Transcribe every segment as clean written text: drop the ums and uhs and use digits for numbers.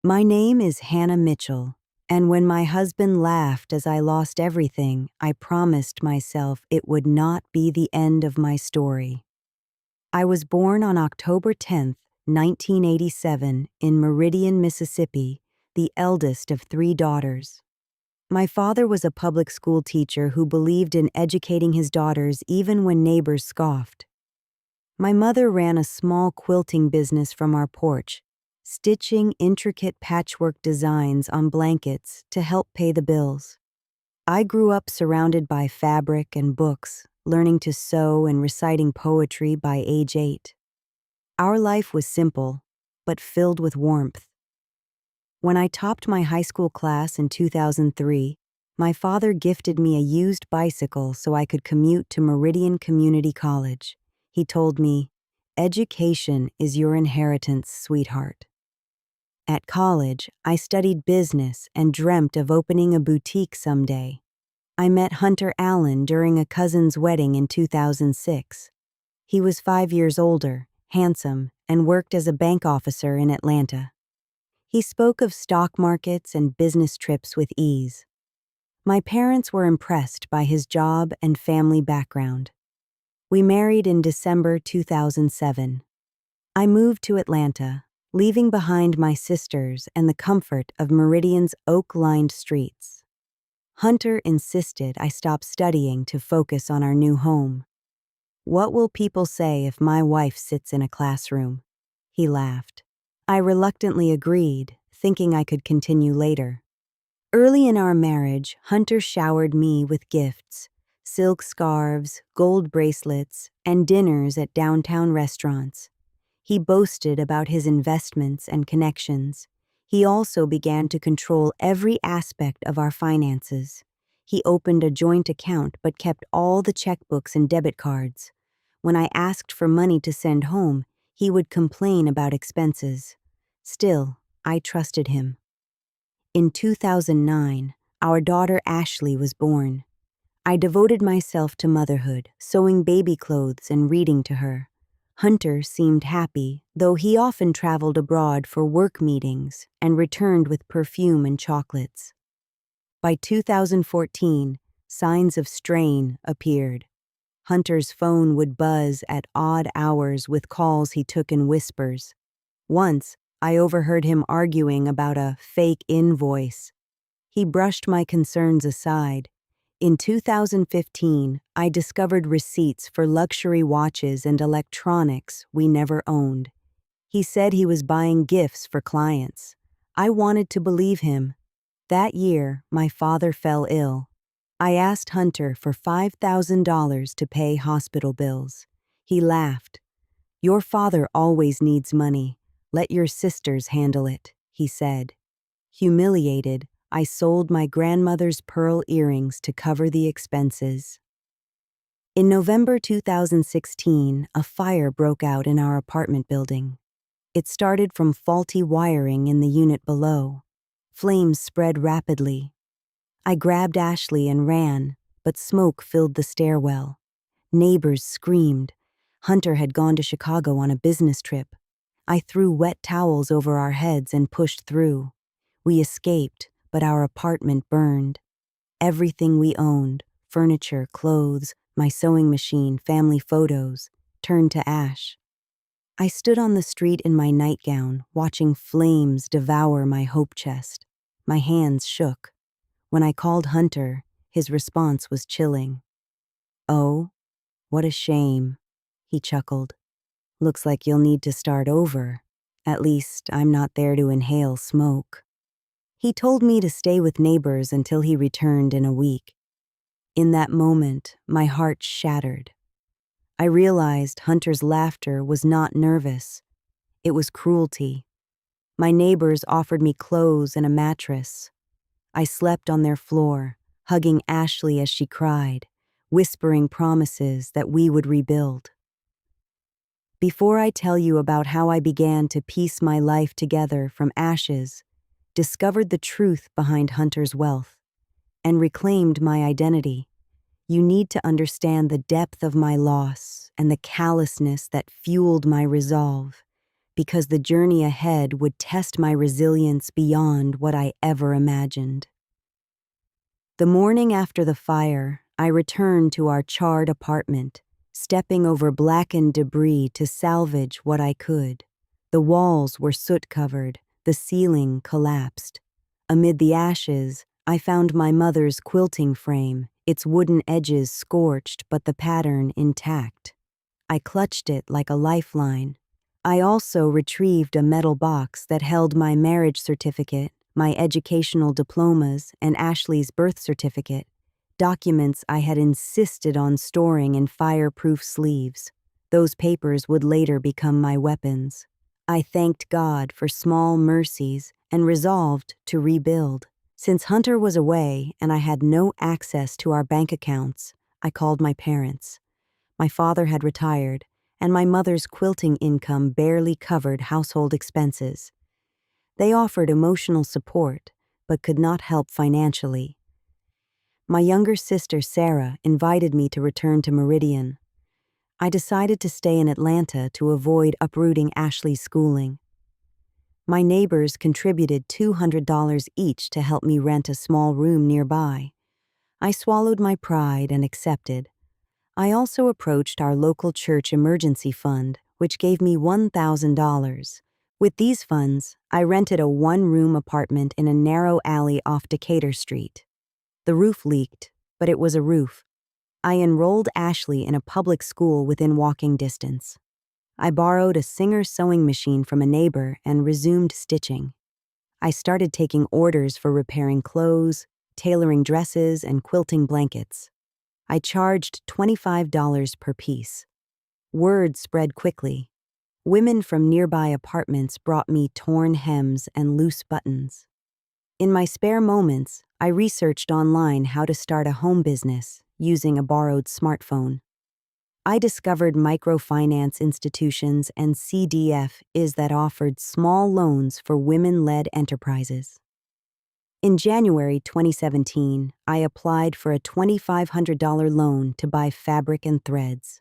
My name is Hannah Mitchell, and when my husband laughed as I lost everything, I promised myself it would not be the end of my story. I was born on October 10th, 1987, in Meridian, Mississippi, the eldest of 3 daughters. My father was a public school teacher who believed in educating his daughters even when neighbors scoffed. My mother ran a small quilting business from our porch, stitching intricate patchwork designs on blankets to help pay the bills. I grew up surrounded by fabric and books, learning to sew and reciting poetry by age 8. Our life was simple, but filled with warmth. When I topped my high school class in 2003, my father gifted me a used bicycle so I could commute to Meridian Community College. He told me, "Education is your inheritance, sweetheart." At college, I studied business and dreamt of opening a boutique someday. I met Hunter Allen during a cousin's wedding in 2006. He was 5 years older, handsome, and worked as a bank officer in Atlanta. He spoke of stock markets and business trips with ease. My parents were impressed by his job and family background. We married in December 2007. I moved to Atlanta, leaving behind my sisters and the comfort of Meridian's oak-lined streets. Hunter insisted I stop studying to focus on our new home. "What will people say if my wife sits in a classroom?" He laughed. I reluctantly agreed, thinking I could continue later. Early in our marriage, Hunter showered me with gifts: silk scarves, gold bracelets, and dinners at downtown restaurants. He boasted about his investments and connections. He also began to control every aspect of our finances. He opened a joint account but kept all the checkbooks and debit cards. When I asked for money to send home, he would complain about expenses. Still, I trusted him. In 2009, our daughter Ashley was born. I devoted myself to motherhood, sewing baby clothes and reading to her. Hunter seemed happy, though he often traveled abroad for work meetings and returned with perfume and chocolates. By 2014, signs of strain appeared. Hunter's phone would buzz at odd hours with calls he took in whispers. Once, I overheard him arguing about a fake invoice. He brushed my concerns aside. In 2015, I discovered receipts for luxury watches and electronics we never owned. He said he was buying gifts for clients. I wanted to believe him. That year, my father fell ill. I asked Hunter for $5,000 to pay hospital bills. He laughed. "Your father always needs money. Let your sisters handle it," he said. Humiliated, I sold my grandmother's pearl earrings to cover the expenses. In November 2016, a fire broke out in our apartment building. It started from faulty wiring in the unit below. Flames spread rapidly. I grabbed Ashley and ran, but smoke filled the stairwell. Neighbors screamed. Hunter had gone to Chicago on a business trip. I threw wet towels over our heads and pushed through. We escaped, but our apartment burned. Everything we owned, furniture, clothes, my sewing machine, family photos, turned to ash. I stood on the street in my nightgown, watching flames devour my hope chest. My hands shook. When I called Hunter, his response was chilling. "Oh, what a shame," he chuckled. "Looks like you'll need to start over. At least, I'm not there to inhale smoke." He told me to stay with neighbors until he returned in a week. In that moment, my heart shattered. I realized Hunter's laughter was not nervous. It was cruelty. My neighbors offered me clothes and a mattress. I slept on their floor, hugging Ashley as she cried, whispering promises that we would rebuild. Before I tell you about how I began to piece my life together from ashes, discovered the truth behind Hunter's wealth, and reclaimed my identity, you need to understand the depth of my loss and the callousness that fueled my resolve, because the journey ahead would test my resilience beyond what I ever imagined. The morning after the fire, I returned to our charred apartment, stepping over blackened debris to salvage what I could. The walls were soot-covered, the ceiling collapsed. Amid the ashes, I found my mother's quilting frame, its wooden edges scorched but the pattern intact. I clutched it like a lifeline. I also retrieved a metal box that held my marriage certificate, my educational diplomas, and Ashley's birth certificate, documents I had insisted on storing in fireproof sleeves. Those papers would later become my weapons. I thanked God for small mercies and resolved to rebuild. Since Hunter was away and I had no access to our bank accounts, I called my parents. My father had retired, and my mother's quilting income barely covered household expenses. They offered emotional support, but could not help financially. My younger sister, Sarah, invited me to return to Meridian. I decided to stay in Atlanta to avoid uprooting Ashley's schooling. My neighbors contributed $200 each to help me rent a small room nearby. I swallowed my pride and accepted. I also approached our local church emergency fund, which gave me $1,000. With these funds, I rented a one-room apartment in a narrow alley off Decatur Street. The roof leaked, but it was a roof. I enrolled Ashley in a public school within walking distance. I borrowed a Singer sewing machine from a neighbor and resumed stitching. I started taking orders for repairing clothes, tailoring dresses, and quilting blankets. I charged $25 per piece. Word spread quickly. Women from nearby apartments brought me torn hems and loose buttons. In my spare moments, I researched online how to start a home business using a borrowed smartphone. I discovered microfinance institutions and CDFs that offered small loans for women-led enterprises. In January 2017, I applied for a $2,500 loan to buy fabric and threads.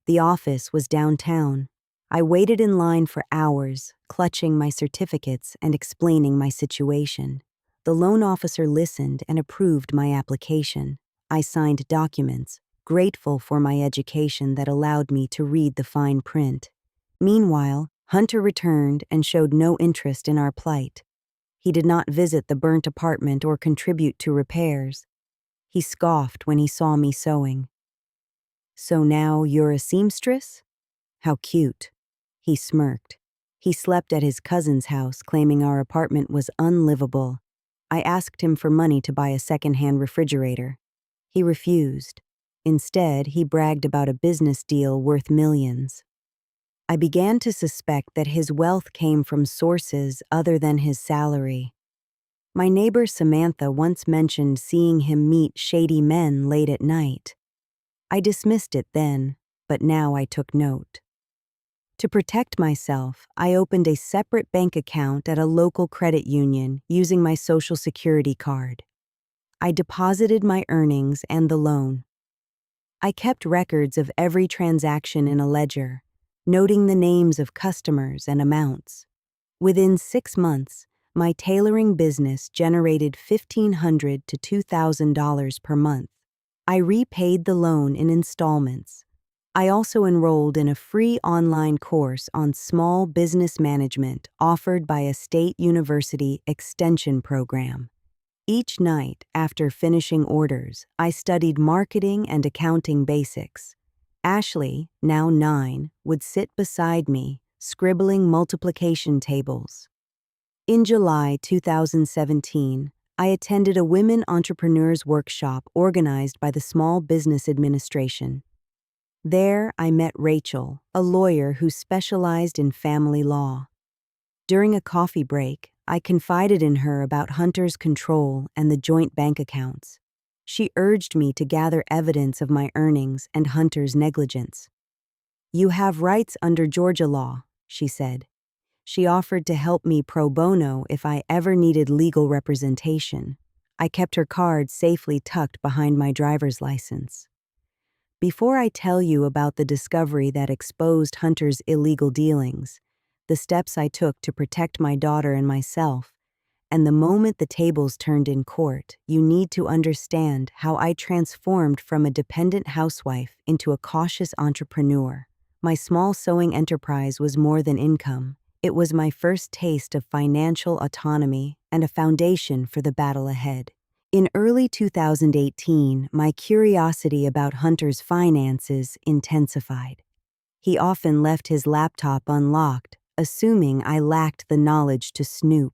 The office was downtown. I waited in line for hours, clutching my certificates and explaining my situation. The loan officer listened and approved my application. I signed documents, grateful for my education that allowed me to read the fine print. Meanwhile, Hunter returned and showed no interest in our plight. He did not visit the burnt apartment or contribute to repairs. He scoffed when he saw me sewing. "So now you're a seamstress? How cute." He smirked. He slept at his cousin's house, claiming our apartment was unlivable. I asked him for money to buy a second-hand refrigerator. He refused. Instead, he bragged about a business deal worth millions. I began to suspect that his wealth came from sources other than his salary. My neighbor Samantha once mentioned seeing him meet shady men late at night. I dismissed it then, but now I took note. To protect myself, I opened a separate bank account at a local credit union using my Social Security card. I deposited my earnings and the loan. I kept records of every transaction in a ledger, noting the names of customers and amounts. Within 6 months, my tailoring business generated $1,500 to $2,000 per month. I repaid the loan in installments. I also enrolled in a free online course on small business management offered by a state university extension program. Each night, after finishing orders, I studied marketing and accounting basics. Ashley, now 9, would sit beside me, scribbling multiplication tables. In July 2017, I attended a women entrepreneurs workshop organized by the Small Business Administration. There, I met Rachel, a lawyer who specialized in family law. During a coffee break, I confided in her about Hunter's control and the joint bank accounts. She urged me to gather evidence of my earnings and Hunter's negligence. "You have rights under Georgia law," she said. She offered to help me pro bono if I ever needed legal representation. I kept her card safely tucked behind my driver's license. Before I tell you about the discovery that exposed Hunter's illegal dealings, the steps I took to protect my daughter and myself, and the moment the tables turned in court, you need to understand how I transformed from a dependent housewife into a cautious entrepreneur. My small sewing enterprise was more than income. It was my first taste of financial autonomy and a foundation for the battle ahead. In early 2018, my curiosity about Hunter's finances intensified. He often left his laptop unlocked, assuming I lacked the knowledge to snoop.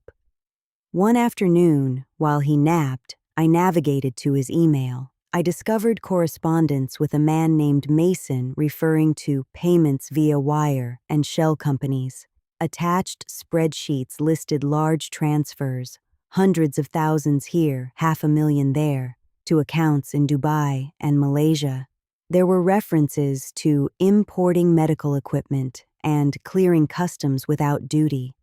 One afternoon, while he napped, I navigated to his email. I discovered correspondence with a man named Mason referring to payments via wire and shell companies. Attached spreadsheets listed large transfers, hundreds of thousands here, 500,000 there, to accounts in Dubai and Malaysia. There were references to importing medical equipment and clearing customs without duty.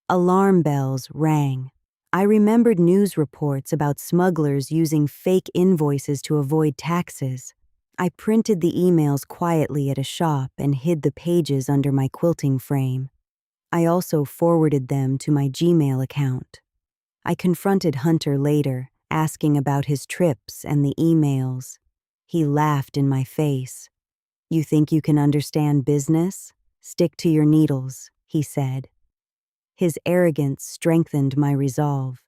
Alarm bells rang. I remembered news reports about smugglers using fake invoices to avoid taxes. I printed the emails quietly at a shop and hid the pages under my quilting frame. I also forwarded them to my Gmail account. I confronted Hunter later, asking about his trips and the emails. He laughed in my face. "You think you can understand business? Stick to your needles," he said. His arrogance strengthened my resolve.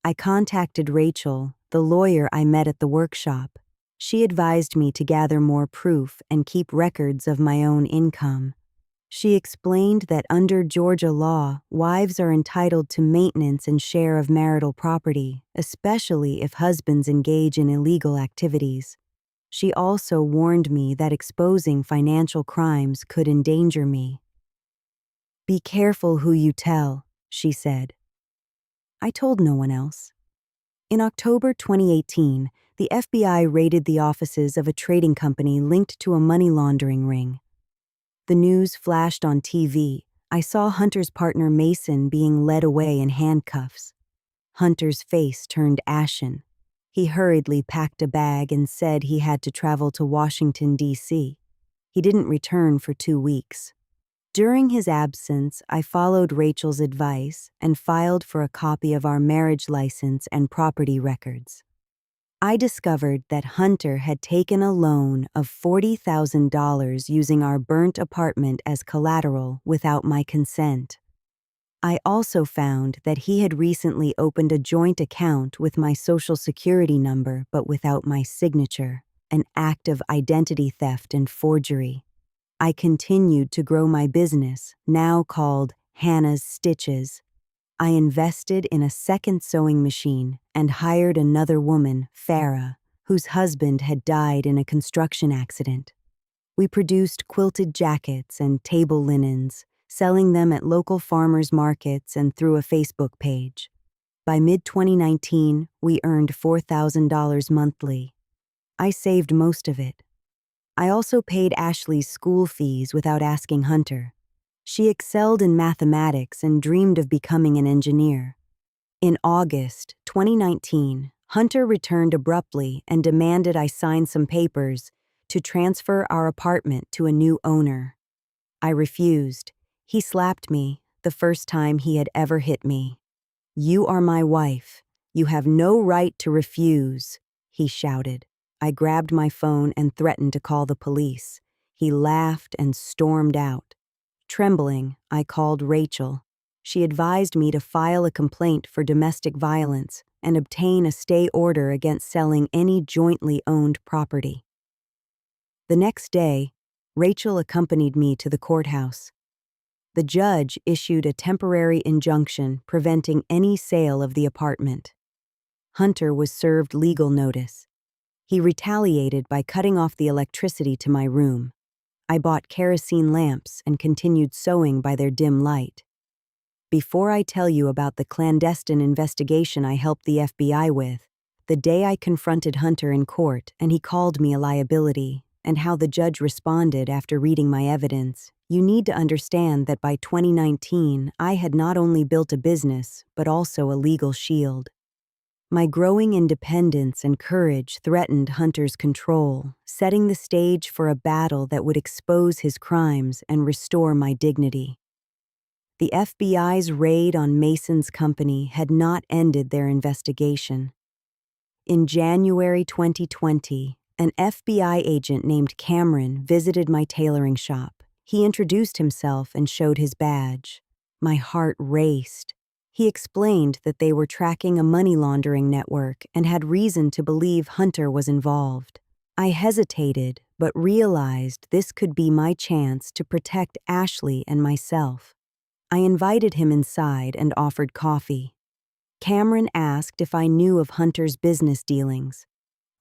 I contacted Rachel, the lawyer I met at the workshop. She advised me to gather more proof and keep records of my own income. She explained that under Georgia law, wives are entitled to maintenance and share of marital property, especially if husbands engage in illegal activities. She also warned me that exposing financial crimes could endanger me. "Be careful who you tell," she said. I told no one else. In October 2018, the FBI raided the offices of a trading company linked to a money laundering ring. The news flashed on TV. I saw Hunter's partner Mason being led away in handcuffs. Hunter's face turned ashen. He hurriedly packed a bag and said he had to travel to Washington, D.C. He didn't return for 2 weeks. During his absence, I followed Rachel's advice and filed for a copy of our marriage license and property records. I discovered that Hunter had taken a loan of $40,000 using our burnt apartment as collateral without my consent. I also found that he had recently opened a joint account with my Social Security number but without my signature, an act of identity theft and forgery. I continued to grow my business, now called Hannah's Stitches. I invested in a second sewing machine and hired another woman, Farah, whose husband had died in a construction accident. We produced quilted jackets and table linens, selling them at local farmers markets and through a Facebook page. By mid-2019, we earned $4,000 monthly. I saved most of it. I also paid Ashley's school fees without asking Hunter. She excelled in mathematics and dreamed of becoming an engineer. In August 2019, Hunter returned abruptly and demanded I sign some papers to transfer our apartment to a new owner. I refused. He slapped me, the first time he had ever hit me. "You are my wife. You have no right to refuse," he shouted. I grabbed my phone and threatened to call the police. He laughed and stormed out. Trembling, I called Rachel. She advised me to file a complaint for domestic violence and obtain a stay order against selling any jointly owned property. The next day, Rachel accompanied me to the courthouse. The judge issued a temporary injunction preventing any sale of the apartment. Hunter was served legal notice. He retaliated by cutting off the electricity to my room. I bought kerosene lamps and continued sewing by their dim light. Before I tell you about the clandestine investigation I helped the FBI with, the day I confronted Hunter in court and he called me a liability, and how the judge responded after reading my evidence, you need to understand that by 2019, I had not only built a business, but also a legal shield. My growing independence and courage threatened Hunter's control, setting the stage for a battle that would expose his crimes and restore my dignity. The FBI's raid on Mason's company had not ended their investigation. In January 2020, an FBI agent named Cameron visited my tailoring shop. He introduced himself and showed his badge. My heart raced. He explained that they were tracking a money laundering network and had reason to believe Hunter was involved. I hesitated, but realized this could be my chance to protect Ashley and myself. I invited him inside and offered coffee. Cameron asked if I knew of Hunter's business dealings.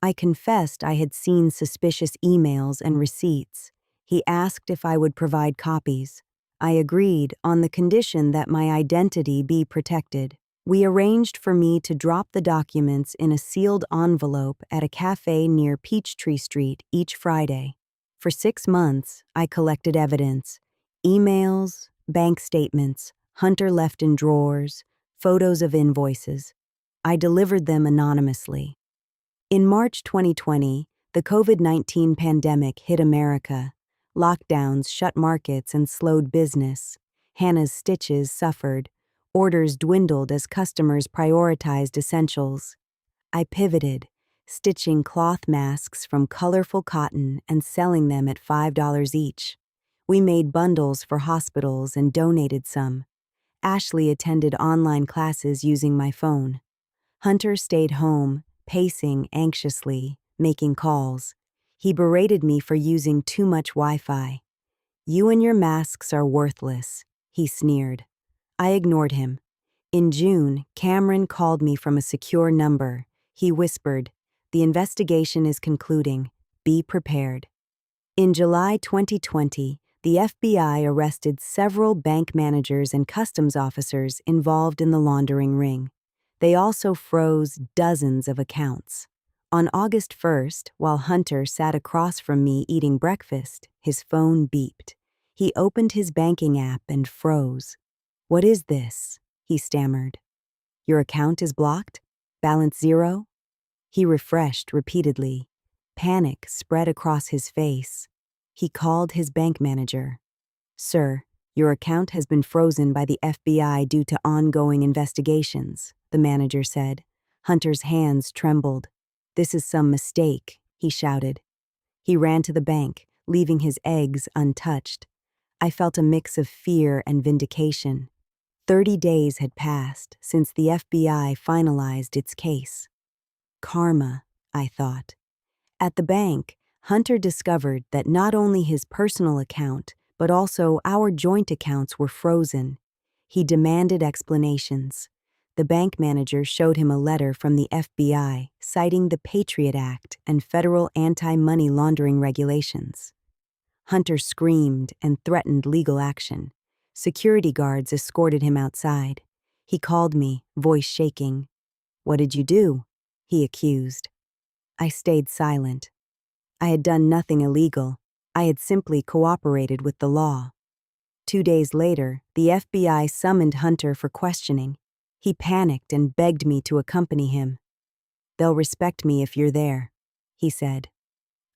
I confessed I had seen suspicious emails and receipts. He asked if I would provide copies. I agreed on the condition that my identity be protected. We arranged for me to drop the documents in a sealed envelope at a cafe near Peachtree Street each Friday. For 6 months, I collected evidence: emails, bank statements, Hunter left in drawers, photos of invoices. I delivered them anonymously. In March 2020, the COVID-19 pandemic hit America. Lockdowns shut markets and slowed business. Hannah's stitches suffered. Orders dwindled as customers prioritized essentials. I pivoted, stitching cloth masks from colorful cotton and selling them at $5 each. We made bundles for hospitals and donated some. Ashley attended online classes using my phone. Hunter stayed home, pacing anxiously, making calls. He berated me for using too much Wi-Fi. "You and your masks are worthless," he sneered. I ignored him. In June, Cameron called me from a secure number. He whispered, "The investigation is concluding. Be prepared." In July 2020, the FBI arrested several bank managers and customs officers involved in the laundering ring. They also froze dozens of accounts. On August 1st, while Hunter sat across from me eating breakfast, his phone beeped. He opened his banking app and froze. "What is this?" he stammered. "Your account is blocked? Balance zero?" He refreshed repeatedly. Panic spread across his face. He called his bank manager. "Sir, your account has been frozen by the FBI due to ongoing investigations," the manager said. Hunter's hands trembled. "This is some mistake," he shouted. He ran to the bank, leaving his eggs untouched. I felt a mix of fear and vindication. 30 days had passed since the FBI finalized its case. Karma, I thought. At the bank, Hunter discovered that not only his personal account, but also our joint accounts were frozen. He demanded explanations. The bank manager showed him a letter from the FBI citing the Patriot Act and federal anti-money laundering regulations. Hunter screamed and threatened legal action. Security guards escorted him outside. He called me, voice shaking. "What did you do?" he accused. I stayed silent. I had done nothing illegal. I had simply cooperated with the law. 2 days later, the FBI summoned Hunter for questioning. He panicked and begged me to accompany him. "They'll respect me if you're there," he said.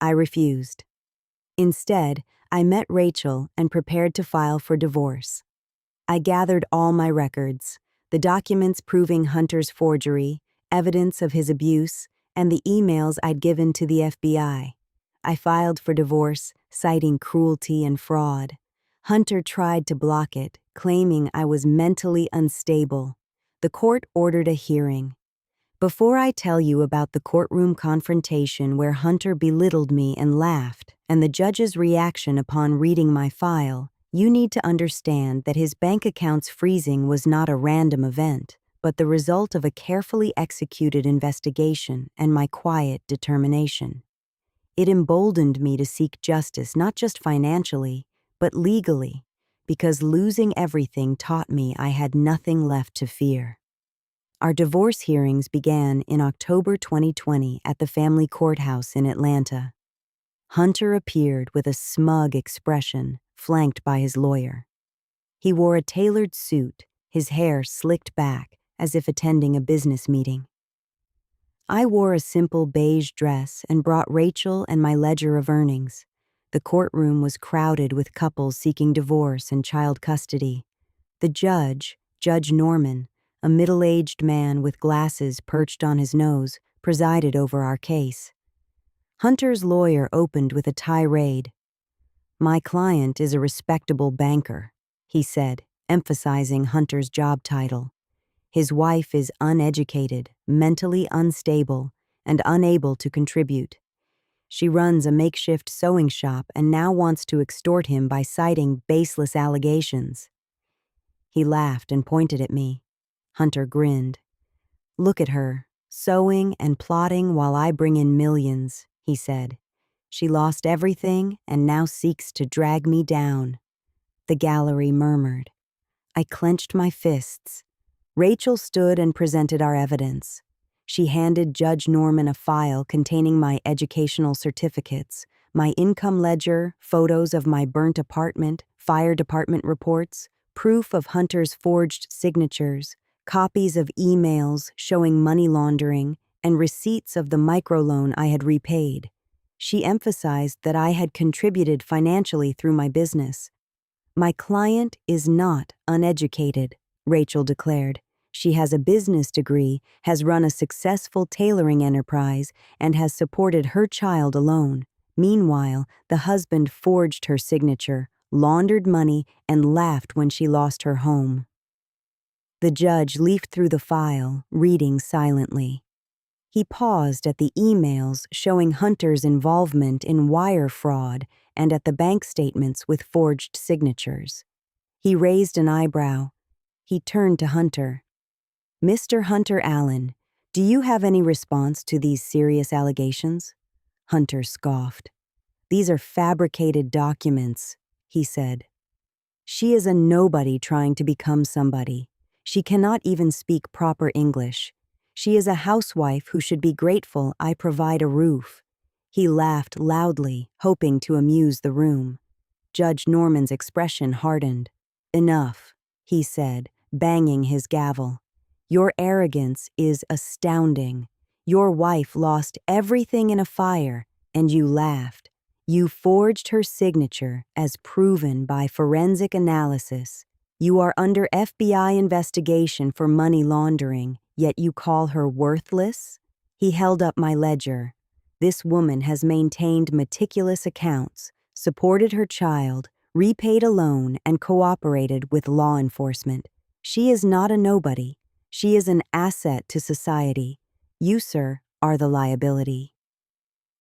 I refused. Instead, I met Rachel and prepared to file for divorce. I gathered all my records, the documents proving Hunter's forgery, evidence of his abuse, and the emails I'd given to the FBI. I filed for divorce, citing cruelty and fraud. Hunter tried to block it, claiming I was mentally unstable. The court ordered a hearing. Before I tell you about the courtroom confrontation where Hunter belittled me and laughed, and the judge's reaction upon reading my file, you need to understand that his bank account's freezing was not a random event, but the result of a carefully executed investigation and my quiet determination. It emboldened me to seek justice not just financially, but legally, because losing everything taught me I had nothing left to fear. Our divorce hearings began in October 2020 at the family courthouse in Atlanta. Hunter appeared with a smug expression, flanked by his lawyer. He wore a tailored suit, his hair slicked back, as if attending a business meeting. I wore a simple beige dress and brought Rachel and my ledger of earnings. The courtroom was crowded with couples seeking divorce and child custody. The judge, Judge Norman, a middle-aged man with glasses perched on his nose, presided over our case. Hunter's lawyer opened with a tirade. "My client is a respectable banker," he said, emphasizing Hunter's job title. "His wife is uneducated, mentally unstable, and unable to contribute. She runs a makeshift sewing shop and now wants to extort him by citing baseless allegations." He laughed and pointed at me. Hunter grinned. "Look at her, sewing and plotting while I bring in millions," he said. "She lost everything and now seeks to drag me down." The gallery murmured. I clenched my fists. Rachel stood and presented our evidence. She handed Judge Norman a file containing my educational certificates, my income ledger, photos of my burnt apartment, fire department reports, proof of Hunter's forged signatures, copies of emails showing money laundering, and receipts of the microloan I had repaid. She emphasized that I had contributed financially through my business. "My client is not uneducated," Rachel declared. "She has a business degree, has run a successful tailoring enterprise, and has supported her child alone. Meanwhile, the husband forged her signature, laundered money, and laughed when she lost her home." The judge leafed through the file, reading silently. He paused at the emails showing Hunter's involvement in wire fraud and at the bank statements with forged signatures. He raised an eyebrow. He turned to Hunter. "Mr. Hunter Allen, do you have any response to these serious allegations?" Hunter scoffed. "These are fabricated documents," he said. "She is a nobody trying to become somebody. She cannot even speak proper English. She is a housewife who should be grateful I provide a roof." He laughed loudly, hoping to amuse the room. Judge Norman's expression hardened. "Enough," he said, banging his gavel. "Your arrogance is astounding. Your wife lost everything in a fire, and you laughed. You forged her signature, as proven by forensic analysis. You are under FBI investigation for money laundering, yet you call her worthless?" He held up my ledger. "This woman has maintained meticulous accounts, supported her child, repaid a loan, and cooperated with law enforcement. She is not a nobody. She is an asset to society. You, sir, are the liability."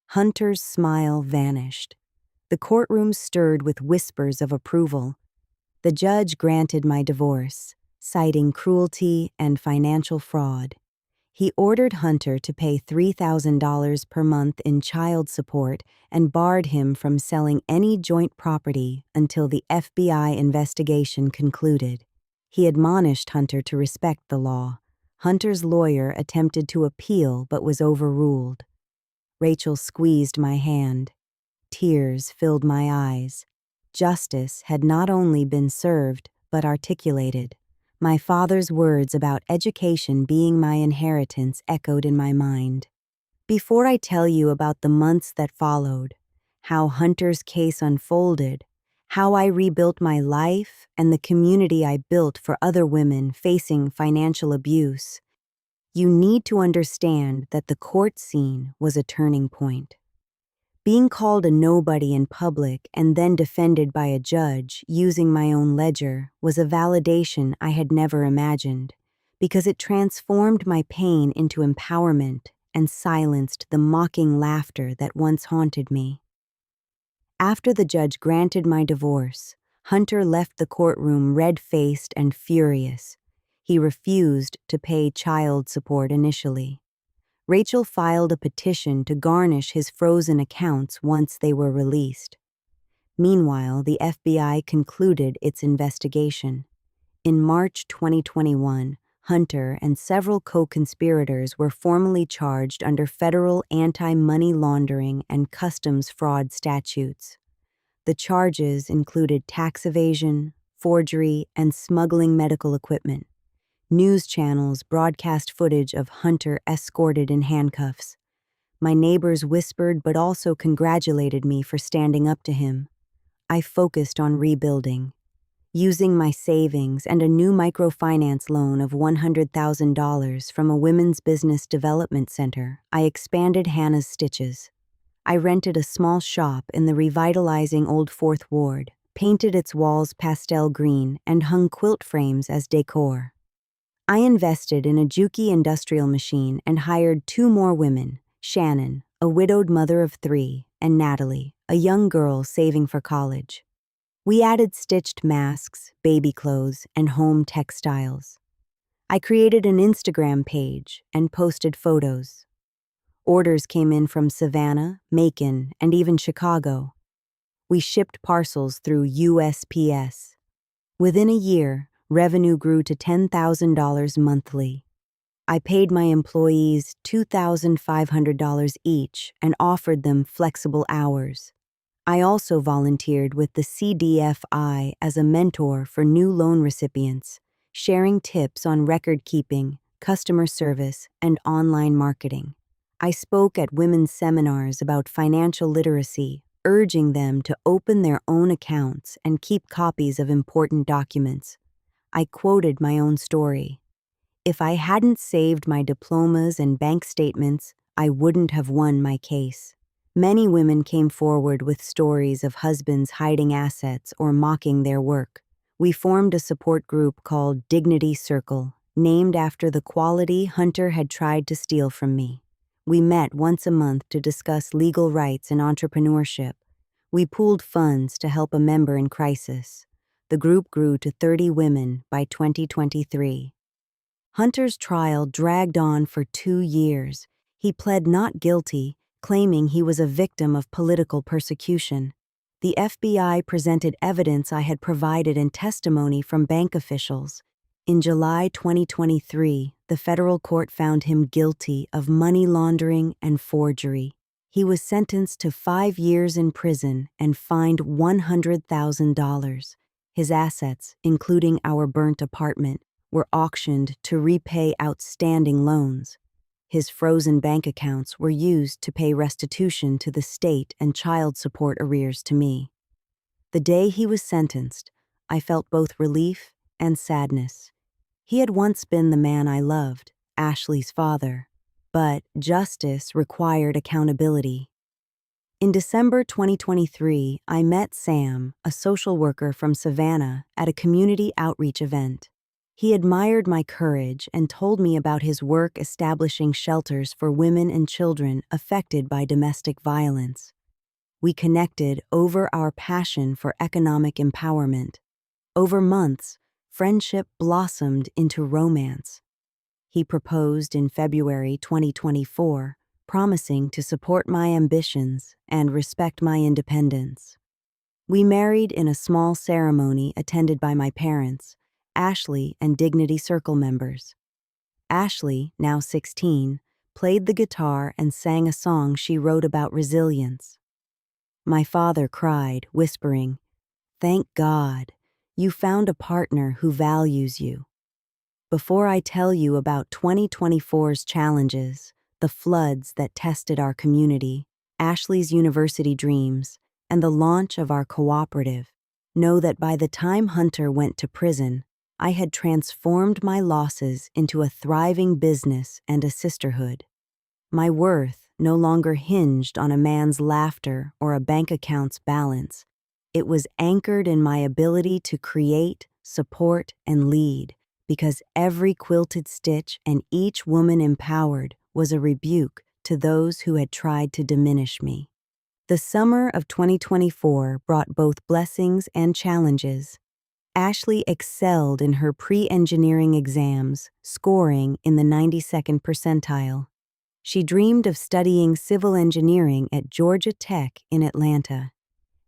Hunter's smile vanished. The courtroom stirred with whispers of approval. The judge granted my divorce, citing cruelty and financial fraud. He ordered Hunter to pay $3,000 per month in child support and barred him from selling any joint property until the FBI investigation concluded. He admonished Hunter to respect the law. Hunter's lawyer attempted to appeal but was overruled. Rachel squeezed my hand. Tears filled my eyes. Justice had not only been served, but articulated. My father's words about education being my inheritance echoed in my mind. Before I tell you about the months that followed, how Hunter's case unfolded, how I rebuilt my life and the community I built for other women facing financial abuse, you need to understand that the court scene was a turning point. Being called a nobody in public and then defended by a judge using my own ledger was a validation I had never imagined, because it transformed my pain into empowerment and silenced the mocking laughter that once haunted me. After the judge granted my divorce, Hunter left the courtroom red-faced and furious. He refused to pay child support initially. Rachel filed a petition to garnish his frozen accounts once they were released. Meanwhile, the FBI concluded its investigation. In March 2021, Hunter and several co-conspirators were formally charged under federal anti-money laundering and customs fraud statutes. The charges included tax evasion, forgery, and smuggling medical equipment. News channels broadcast footage of Hunter escorted in handcuffs. My neighbors whispered but also congratulated me for standing up to him. I focused on rebuilding. Using my savings and a new microfinance loan of $100,000 from a women's business development center, I expanded Hannah's stitches. I rented a small shop in the revitalizing Old Fourth Ward, painted its walls pastel green, and hung quilt frames as decor. I invested in a Juki industrial machine and hired 2 more women, Shannon, a widowed mother of 3, and Natalie, a young girl saving for college. We added stitched masks, baby clothes, and home textiles. I created an Instagram page and posted photos. Orders came in from Savannah, Macon, and even Chicago. We shipped parcels through USPS. Within a year, revenue grew to $10,000 monthly. I paid my employees $2,500 each and offered them flexible hours. I also volunteered with the CDFI as a mentor for new loan recipients, sharing tips on record keeping, customer service, and online marketing. I spoke at women's seminars about financial literacy, urging them to open their own accounts and keep copies of important documents. I quoted my own story. If I hadn't saved my diplomas and bank statements, I wouldn't have won my case. Many women came forward with stories of husbands hiding assets or mocking their work. We formed a support group called Dignity Circle, named after the quality Hunter had tried to steal from me. We met once a month to discuss legal rights and entrepreneurship. We pooled funds to help a member in crisis. The group grew to 30 women by 2023. Hunter's trial dragged on for 2 years. He pled not guilty, claiming he was a victim of political persecution. The FBI presented evidence I had provided and testimony from bank officials. In July 2023, the federal court found him guilty of money laundering and forgery. He was sentenced to 5 years in prison and fined $100,000. His assets, including our burnt apartment, were auctioned to repay outstanding loans. His frozen bank accounts were used to pay restitution to the state and child support arrears to me. The day he was sentenced, I felt both relief and sadness. He had once been the man I loved, Ashley's father, but justice required accountability. In December 2023, I met Sam, a social worker from Savannah, at a community outreach event. He admired my courage and told me about his work establishing shelters for women and children affected by domestic violence. We connected over our passion for economic empowerment. Over months, friendship blossomed into romance. He proposed in February 2024, promising to support my ambitions and respect my independence. We married in a small ceremony attended by my parents, Ashley and Dignity Circle members. Ashley, now 16, played the guitar and sang a song she wrote about resilience. My father cried, whispering, "Thank God, you found a partner who values you." Before I tell you about 2024's challenges, the floods that tested our community, Ashley's university dreams, and the launch of our cooperative, know that by the time Hunter went to prison, I had transformed my losses into a thriving business and a sisterhood. My worth no longer hinged on a man's laughter or a bank account's balance. It was anchored in my ability to create, support, and lead, because every quilted stitch and each woman empowered was a rebuke to those who had tried to diminish me. The summer of 2024 brought both blessings and challenges. Ashley excelled in her pre-engineering exams, scoring in the 92nd percentile. She dreamed of studying civil engineering at Georgia Tech in Atlanta.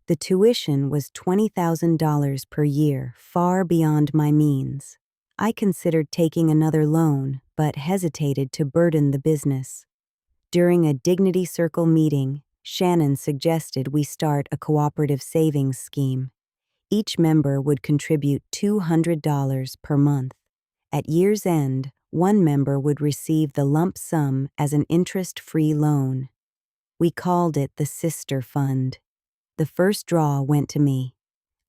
The tuition was $20,000 per year, far beyond my means. I considered taking another loan, but hesitated to burden the business. During a Dignity Circle meeting, Shannon suggested we start a cooperative savings scheme. Each member would contribute $200 per month. At year's end, one member would receive the lump sum as an interest-free loan. We called it the Sister Fund. The first draw went to me.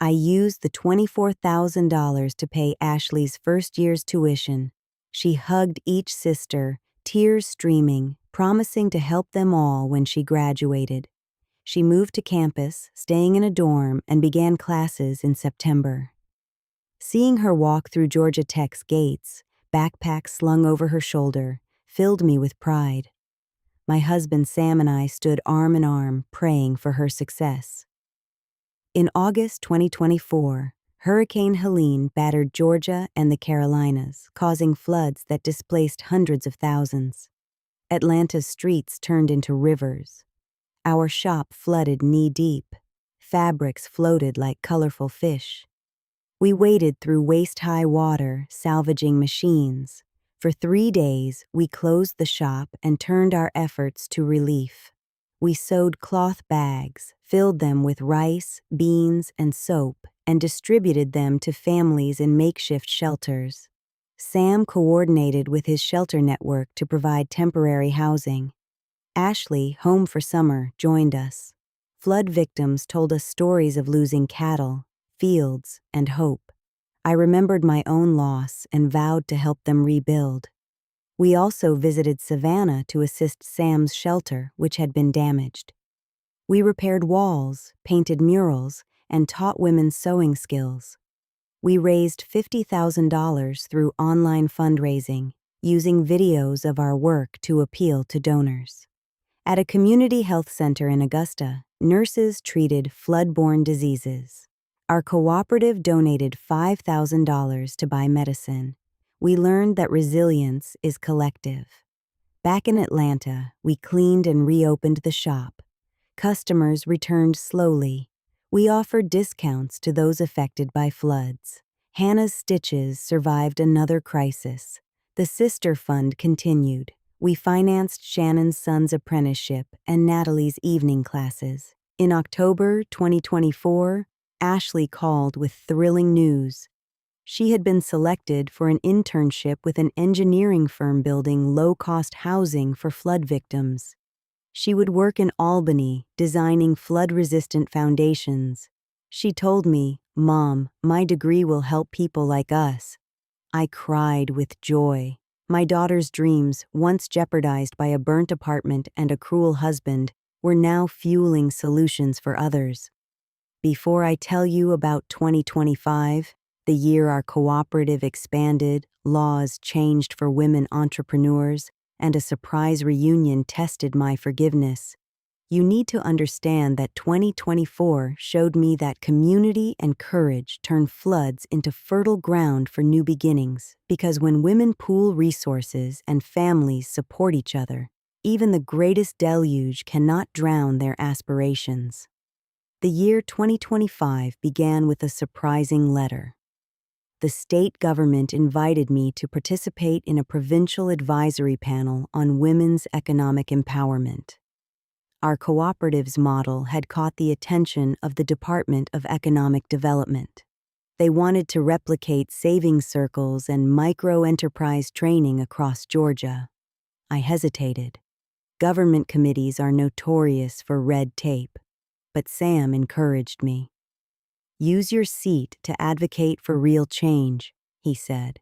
I used the $24,000 to pay Ashley's first year's tuition. She hugged each sister, tears streaming, promising to help them all when she graduated. She moved to campus, staying in a dorm, and began classes in September. Seeing her walk through Georgia Tech's gates, backpack slung over her shoulder, filled me with pride. My husband Sam and I stood arm in arm, praying for her success. In August 2024, Hurricane Helene battered Georgia and the Carolinas, causing floods that displaced hundreds of thousands. Atlanta's streets turned into rivers. Our shop flooded knee-deep. Fabrics floated like colorful fish. We waded through waist-high water, salvaging machines. For 3 days, we closed the shop and turned our efforts to relief. We sewed cloth bags, filled them with rice, beans, and soap, and distributed them to families in makeshift shelters. Sam coordinated with his shelter network to provide temporary housing. Ashley, home for summer, joined us. Flood victims told us stories of losing cattle, fields, and hope. I remembered my own loss and vowed to help them rebuild. We also visited Savannah to assist Sam's shelter, which had been damaged. We repaired walls, painted murals, and taught women sewing skills. We raised $50,000 through online fundraising, using videos of our work to appeal to donors. At a community health center in Augusta, nurses treated flood-borne diseases. Our cooperative donated $5,000 to buy medicine. We learned that resilience is collective. Back in Atlanta, we cleaned and reopened the shop. Customers returned slowly. We offered discounts to those affected by floods. Hannah's stitches survived another crisis. The Sister Fund continued. We financed Shannon's son's apprenticeship and Natalie's evening classes. In October 2024, Ashley called with thrilling news. She had been selected for an internship with an engineering firm building low-cost housing for flood victims. She would work in Albany, designing flood-resistant foundations. She told me, "Mom, my degree will help people like us." I cried with joy. My daughter's dreams, once jeopardized by a burnt apartment and a cruel husband, were now fueling solutions for others. Before I tell you about 2025, the year our cooperative expanded, laws changed for women entrepreneurs, and a surprise reunion tested my forgiveness, you need to understand that 2024 showed me that community and courage turn floods into fertile ground for new beginnings, because when women pool resources and families support each other, even the greatest deluge cannot drown their aspirations. The year 2025 began with a surprising letter. The state government invited me to participate in a provincial advisory panel on women's economic empowerment. Our cooperative's model had caught the attention of the Department of Economic Development. They wanted to replicate savings circles and micro-enterprise training across Georgia. I hesitated. Government committees are notorious for red tape, but Sam encouraged me. "Use your seat to advocate for real change," he said.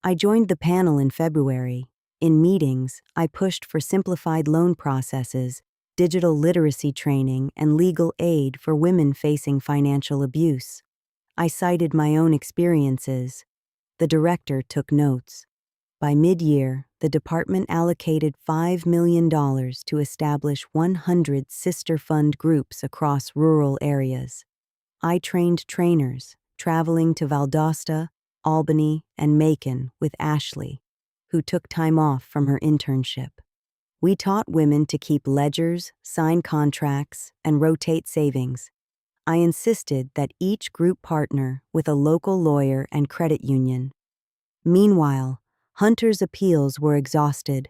I joined the panel in February. In meetings, I pushed for simplified loan processes, digital literacy training, and legal aid for women facing financial abuse. I cited my own experiences. The director took notes. By mid-year, the department allocated $5 million to establish 100 sister fund groups across rural areas. I trained trainers, traveling to Valdosta, Albany, and Macon with Ashley, who took time off from her internship. We taught women to keep ledgers, sign contracts, and rotate savings. I insisted that each group partner with a local lawyer and credit union. Meanwhile, Hunter's appeals were exhausted.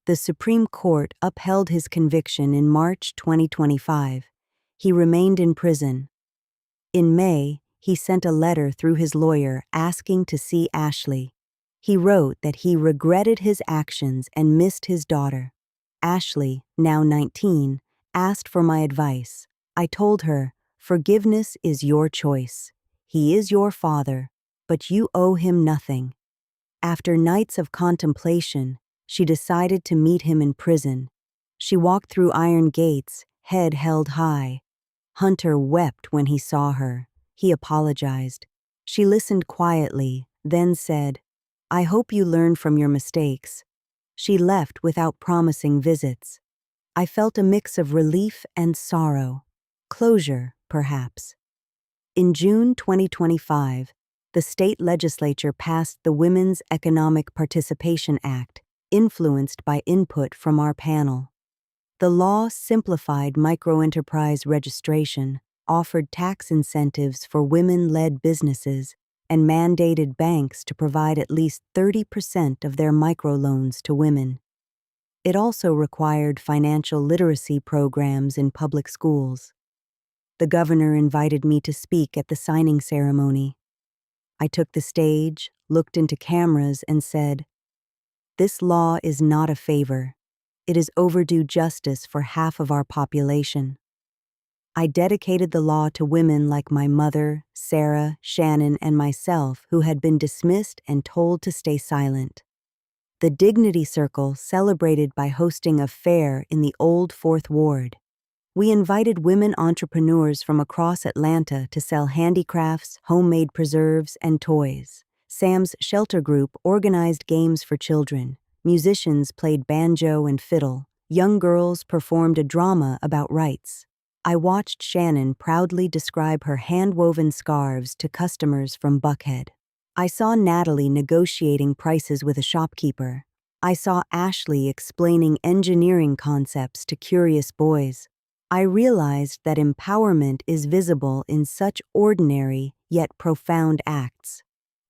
The Supreme Court upheld his conviction in March 2025. He remained in prison. In May, he sent a letter through his lawyer asking to see Ashley. He wrote that he regretted his actions and missed his daughter. Ashley, now 19, asked for my advice. I told her, Forgiveness is your choice. He is your father, but you owe him nothing. After nights of contemplation, she decided to meet him in prison. She walked through iron gates, head held high. Hunter wept when he saw her. He apologized. She listened quietly, then said, "I hope you learn from your mistakes." She left without promising visits. I felt a mix of relief and sorrow. Closure, perhaps. In June 2025, the state legislature passed the Women's Economic Participation Act, influenced by input from our panel. The law simplified microenterprise registration, offered tax incentives for women-led businesses, and mandated banks to provide at least 30% of their microloans to women. It also required financial literacy programs in public schools. The governor invited me to speak at the signing ceremony. I took the stage, looked into cameras, and said, "This law is not a favor. It is overdue justice for half of our population." I dedicated the law to women like my mother, Sarah, Shannon, and myself who had been dismissed and told to stay silent. The Dignity Circle celebrated by hosting a fair in the Old Fourth Ward. We invited women entrepreneurs from across Atlanta to sell handicrafts, homemade preserves, and toys. Sam's Shelter Group organized games for children. Musicians played banjo and fiddle. Young girls performed a drama about rights. I watched Shannon proudly describe her hand-woven scarves to customers from Buckhead. I saw Natalie negotiating prices with a shopkeeper. I saw Ashley explaining engineering concepts to curious boys. I realized that empowerment is visible in such ordinary yet profound acts.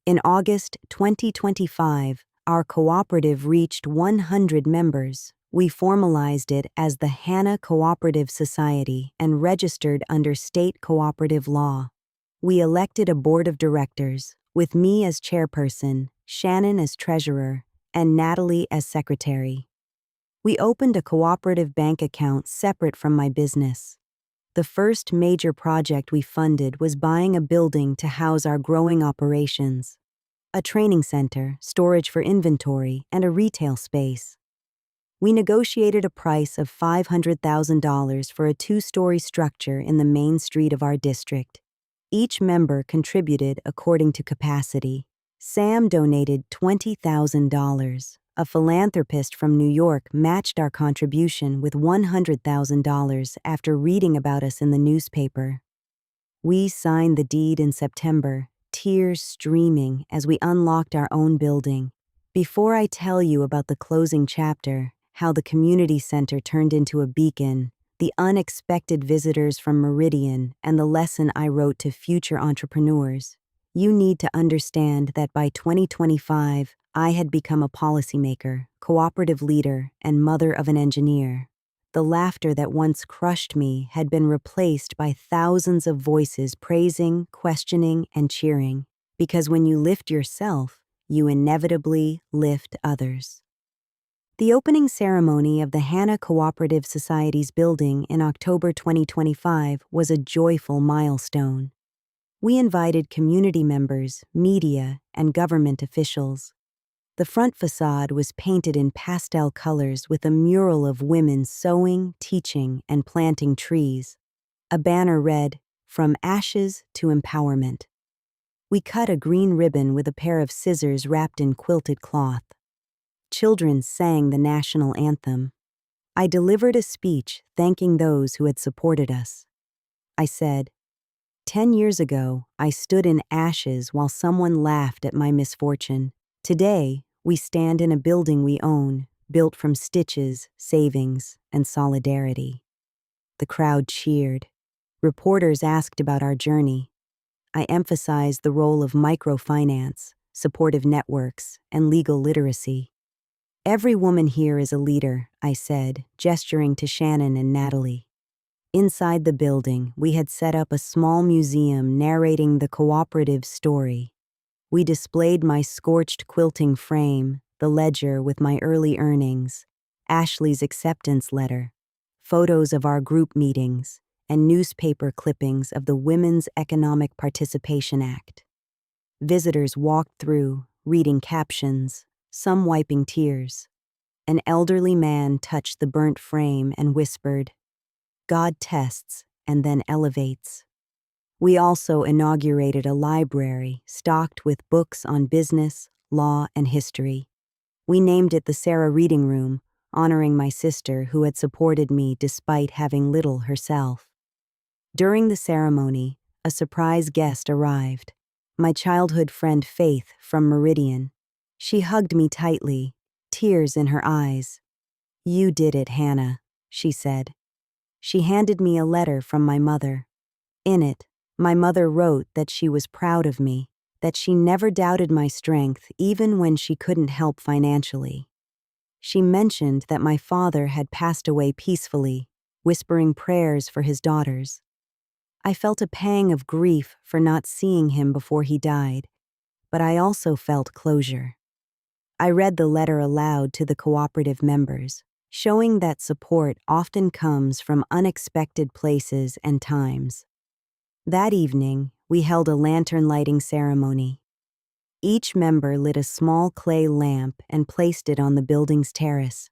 In August 2025, our cooperative reached 100 members. We formalized it as the Hannah Cooperative Society and registered under state cooperative law. We elected a board of directors, with me as chairperson, Shannon as treasurer, and Natalie as secretary. We opened a cooperative bank account separate from my business. The first major project we funded was buying a building to house our growing operations. A training center, storage for inventory, and a retail space. We negotiated a price of $500,000 for a 2-story structure in the main street of our district. Each member contributed according to capacity. Sam donated $20,000. A philanthropist from New York matched our contribution with $100,000 after reading about us in the newspaper. We signed the deed in September, tears streaming as we unlocked our own building. Before I tell you about the closing chapter, how the community center turned into a beacon, the unexpected visitors from Meridian, and the lesson I wrote to future entrepreneurs, you need to understand that by 2025, I had become a policymaker, cooperative leader, and mother of an engineer. The laughter that once crushed me had been replaced by thousands of voices praising, questioning, and cheering. Because when you lift yourself, you inevitably lift others. The opening ceremony of the Hannah Cooperative Society's building in October 2025 was a joyful milestone. We invited community members, media, and government officials. The front facade was painted in pastel colors with a mural of women sewing, teaching, and planting trees. A banner read, "From Ashes to Empowerment." We cut a green ribbon with a pair of scissors wrapped in quilted cloth. Children sang the national anthem. I delivered a speech thanking those who had supported us. I said, 10 years ago, I stood in ashes while someone laughed at my misfortune. Today, we stand in a building we own, built from stitches, savings, and solidarity." The crowd cheered. Reporters asked about our journey. I emphasized the role of microfinance, supportive networks, and legal literacy. "Every woman here is a leader," I said, gesturing to Shannon and Natalie. Inside the building, we had set up a small museum narrating the cooperative story. We displayed my scorched quilting frame, the ledger with my early earnings, Ashley's acceptance letter, photos of our group meetings, and newspaper clippings of the Women's Economic Participation Act. Visitors walked through, reading captions, some wiping tears. An elderly man touched the burnt frame and whispered, "God tests and then elevates." We also inaugurated a library stocked with books on business, law, and history. We named it the Sarah Reading Room, honoring my sister who had supported me despite having little herself. During the ceremony, a surprise guest arrived, my childhood friend Faith from Meridian. She hugged me tightly, tears in her eyes. "You did it, Hannah," she said. She handed me a letter from my mother. In it, my mother wrote that she was proud of me, that she never doubted my strength even when she couldn't help financially. She mentioned that my father had passed away peacefully, whispering prayers for his daughters. I felt a pang of grief for not seeing him before he died, but I also felt closure. I read the letter aloud to the cooperative members, showing that support often comes from unexpected places and times. That evening, we held a lantern lighting ceremony. Each member lit a small clay lamp and placed it on the building's terrace.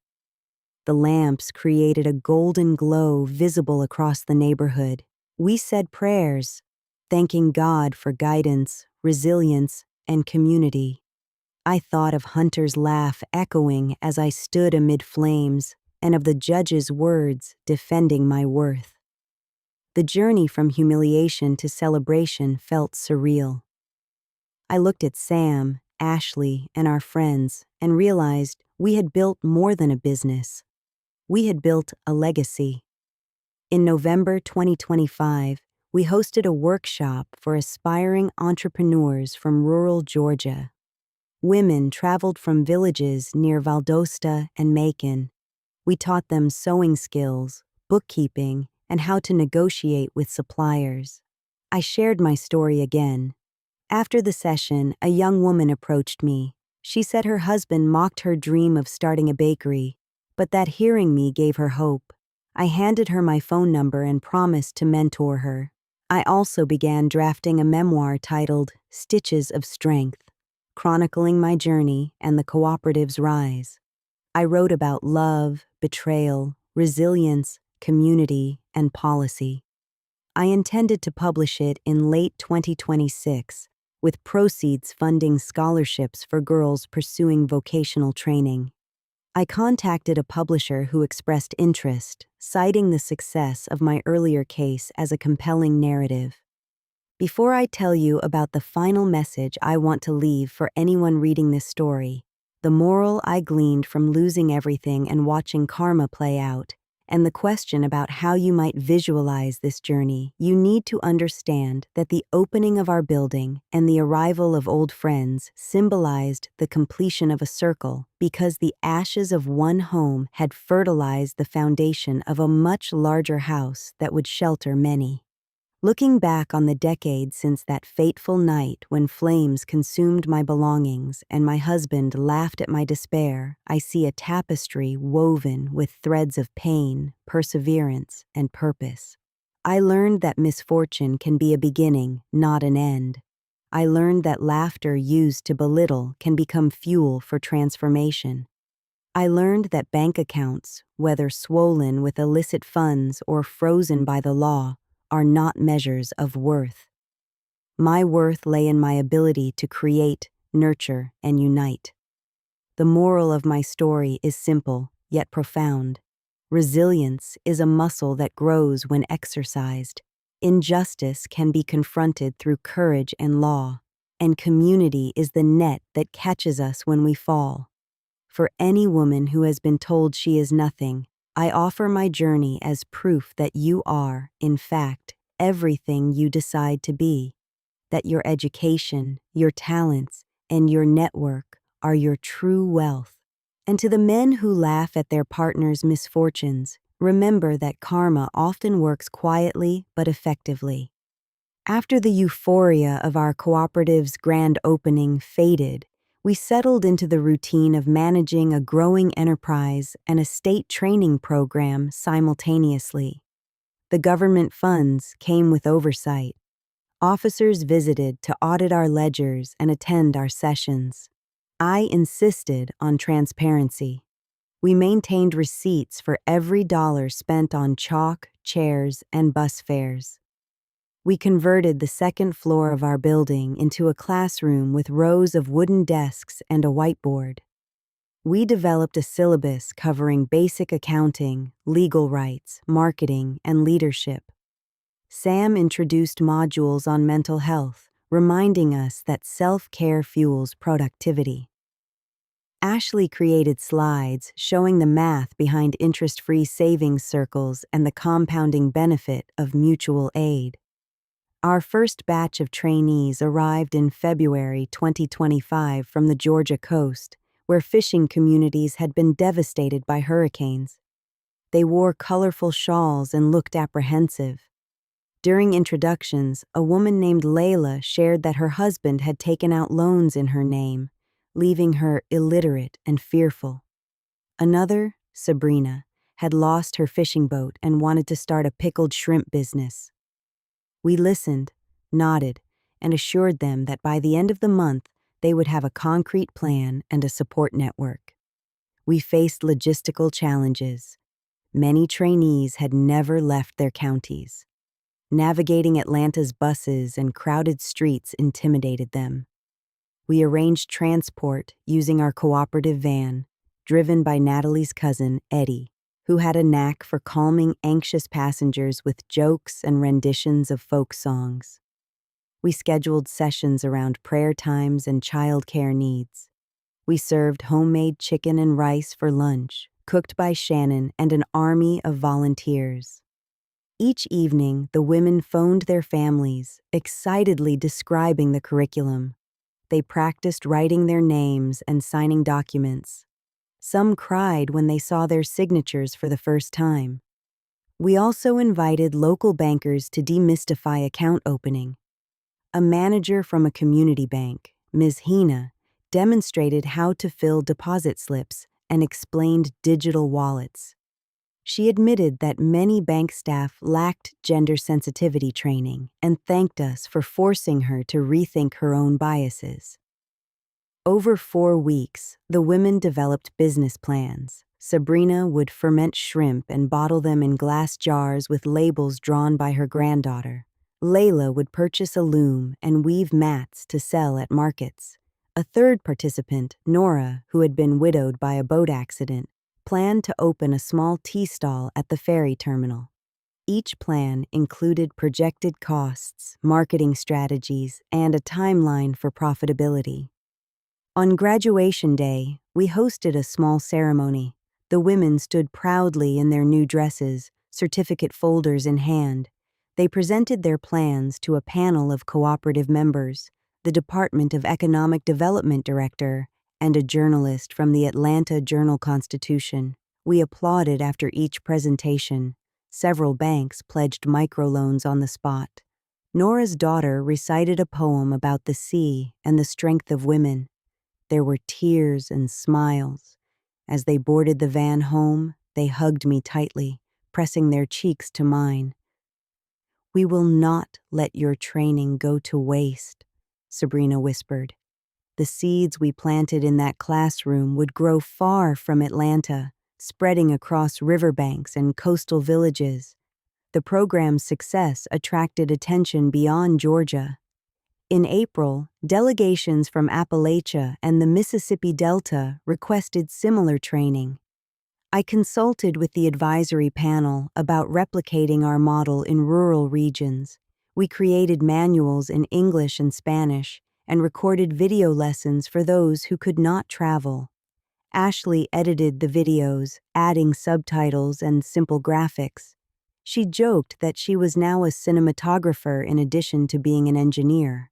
The lamps created a golden glow visible across the neighborhood. We said prayers, thanking God for guidance, resilience, and community. I thought of Hunter's laugh echoing as I stood amid flames, and of the judge's words defending my worth. The journey from humiliation to celebration felt surreal. I looked at Sam, Ashley, and our friends and realized we had built more than a business. We had built a legacy. In November 2025, we hosted a workshop for aspiring entrepreneurs from rural Georgia. Women traveled from villages near Valdosta and Macon. We taught them sewing skills, bookkeeping, and how to negotiate with suppliers. I shared my story again. After the session, a young woman approached me. She said her husband mocked her dream of starting a bakery, but that hearing me gave her hope. I handed her my phone number and promised to mentor her. I also began drafting a memoir titled Stitches of Strength, chronicling my journey and the cooperative's rise. I wrote about love, betrayal, resilience, community, and policy. I intended to publish it in late 2026, with proceeds funding scholarships for girls pursuing vocational training. I contacted a publisher who expressed interest, citing the success of my earlier case as a compelling narrative. Before I tell you about the final message I want to leave for anyone reading this story, the moral I gleaned from losing everything and watching karma play out, and the question about how you might visualize this journey, you need to understand that the opening of our building and the arrival of old friends symbolized the completion of a circle because the ashes of one home had fertilized the foundation of a much larger house that would shelter many. Looking back on the decade since that fateful night when flames consumed my belongings and my husband laughed at my despair, I see a tapestry woven with threads of pain, perseverance, and purpose. I learned that misfortune can be a beginning, not an end. I learned that laughter used to belittle can become fuel for transformation. I learned that bank accounts, whether swollen with illicit funds or frozen by the law, are not measures of worth. My worth lay in my ability to create, nurture, and unite. The moral of my story is simple, yet profound. Resilience is a muscle that grows when exercised. Injustice can be confronted through courage and law, and community is the net that catches us when we fall. For any woman who has been told she is nothing, I offer my journey as proof that you are, in fact, everything you decide to be, that your education, your talents, and your network are your true wealth. And to the men who laugh at their partner's misfortunes, remember that karma often works quietly but effectively. After the euphoria of our cooperative's grand opening faded, we settled into the routine of managing a growing enterprise and a state training program simultaneously. The government funds came with oversight. Officers visited to audit our ledgers and attend our sessions. I insisted on transparency. We maintained receipts for every dollar spent on chalk, chairs, and bus fares. We converted the second floor of our building into a classroom with rows of wooden desks and a whiteboard. We developed a syllabus covering basic accounting, legal rights, marketing, and leadership. Sam introduced modules on mental health, reminding us that self-care fuels productivity. Ashley created slides showing the math behind interest-free savings circles and the compounding benefit of mutual aid. Our first batch of trainees arrived in February 2025 from the Georgia coast, where fishing communities had been devastated by hurricanes. They wore colorful shawls and looked apprehensive. During introductions, a woman named Layla shared that her husband had taken out loans in her name, leaving her illiterate and fearful. Another, Sabrina, had lost her fishing boat and wanted to start a pickled shrimp business. We listened, nodded, and assured them that by the end of the month, they would have a concrete plan and a support network. We faced logistical challenges. Many trainees had never left their counties. Navigating Atlanta's buses and crowded streets intimidated them. We arranged transport using our cooperative van, driven by Natalie's cousin, Eddie, who had a knack for calming anxious passengers with jokes and renditions of folk songs. We scheduled sessions around prayer times and childcare needs. We served homemade chicken and rice for lunch, cooked by Shannon and an army of volunteers. Each evening, the women phoned their families, excitedly describing the curriculum. They practiced writing their names and signing documents. Some cried when they saw their signatures for the first time. We also invited local bankers to demystify account opening. A manager from a community bank, Ms. Hina, demonstrated how to fill deposit slips and explained digital wallets. She admitted that many bank staff lacked gender sensitivity training and thanked us for forcing her to rethink her own biases. Over 4 weeks, the women developed business plans. Sabrina would ferment shrimp and bottle them in glass jars with labels drawn by her granddaughter. Layla would purchase a loom and weave mats to sell at markets. A third participant, Nora, who had been widowed by a boat accident, planned to open a small tea stall at the ferry terminal. Each plan included projected costs, marketing strategies, and a timeline for profitability. On graduation day, we hosted a small ceremony. The women stood proudly in their new dresses, certificate folders in hand. They presented their plans to a panel of cooperative members, the Department of Economic Development Director, and a journalist from the Atlanta Journal-Constitution. We applauded after each presentation. Several banks pledged microloans on the spot. Nora's daughter recited a poem about the sea and the strength of women. There were tears and smiles. As they boarded the van home, they hugged me tightly, pressing their cheeks to mine. "We will not let your training go to waste," Sabrina whispered. The seeds we planted in that classroom would grow far from Atlanta, spreading across riverbanks and coastal villages. The program's success attracted attention beyond Georgia. In April, delegations from Appalachia and the Mississippi Delta requested similar training. I consulted with the advisory panel about replicating our model in rural regions. We created manuals in English and Spanish and recorded video lessons for those who could not travel. Ashley edited the videos, adding subtitles and simple graphics. She joked that she was now a cinematographer in addition to being an engineer.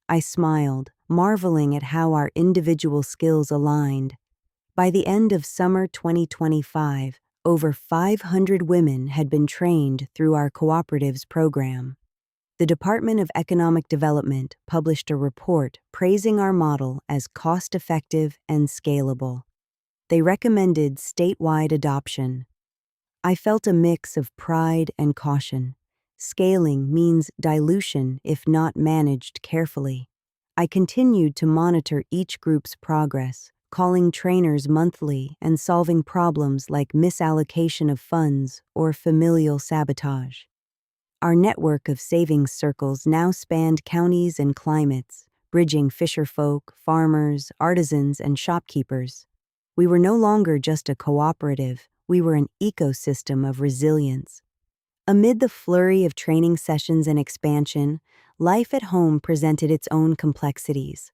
I smiled, marveling at how our individual skills aligned. By the end of summer 2025, over 500 women had been trained through our cooperatives program. The Department of Economic Development published a report praising our model as cost-effective and scalable. They recommended statewide adoption. I felt a mix of pride and caution. Scaling means dilution if not managed carefully. I continued to monitor each group's progress, calling trainers monthly and solving problems like misallocation of funds or familial sabotage. Our network of savings circles now spanned counties and climates, bridging fisherfolk, farmers, artisans, and shopkeepers. We were no longer just a cooperative, we were an ecosystem of resilience. Amid the flurry of training sessions and expansion, life at home presented its own complexities.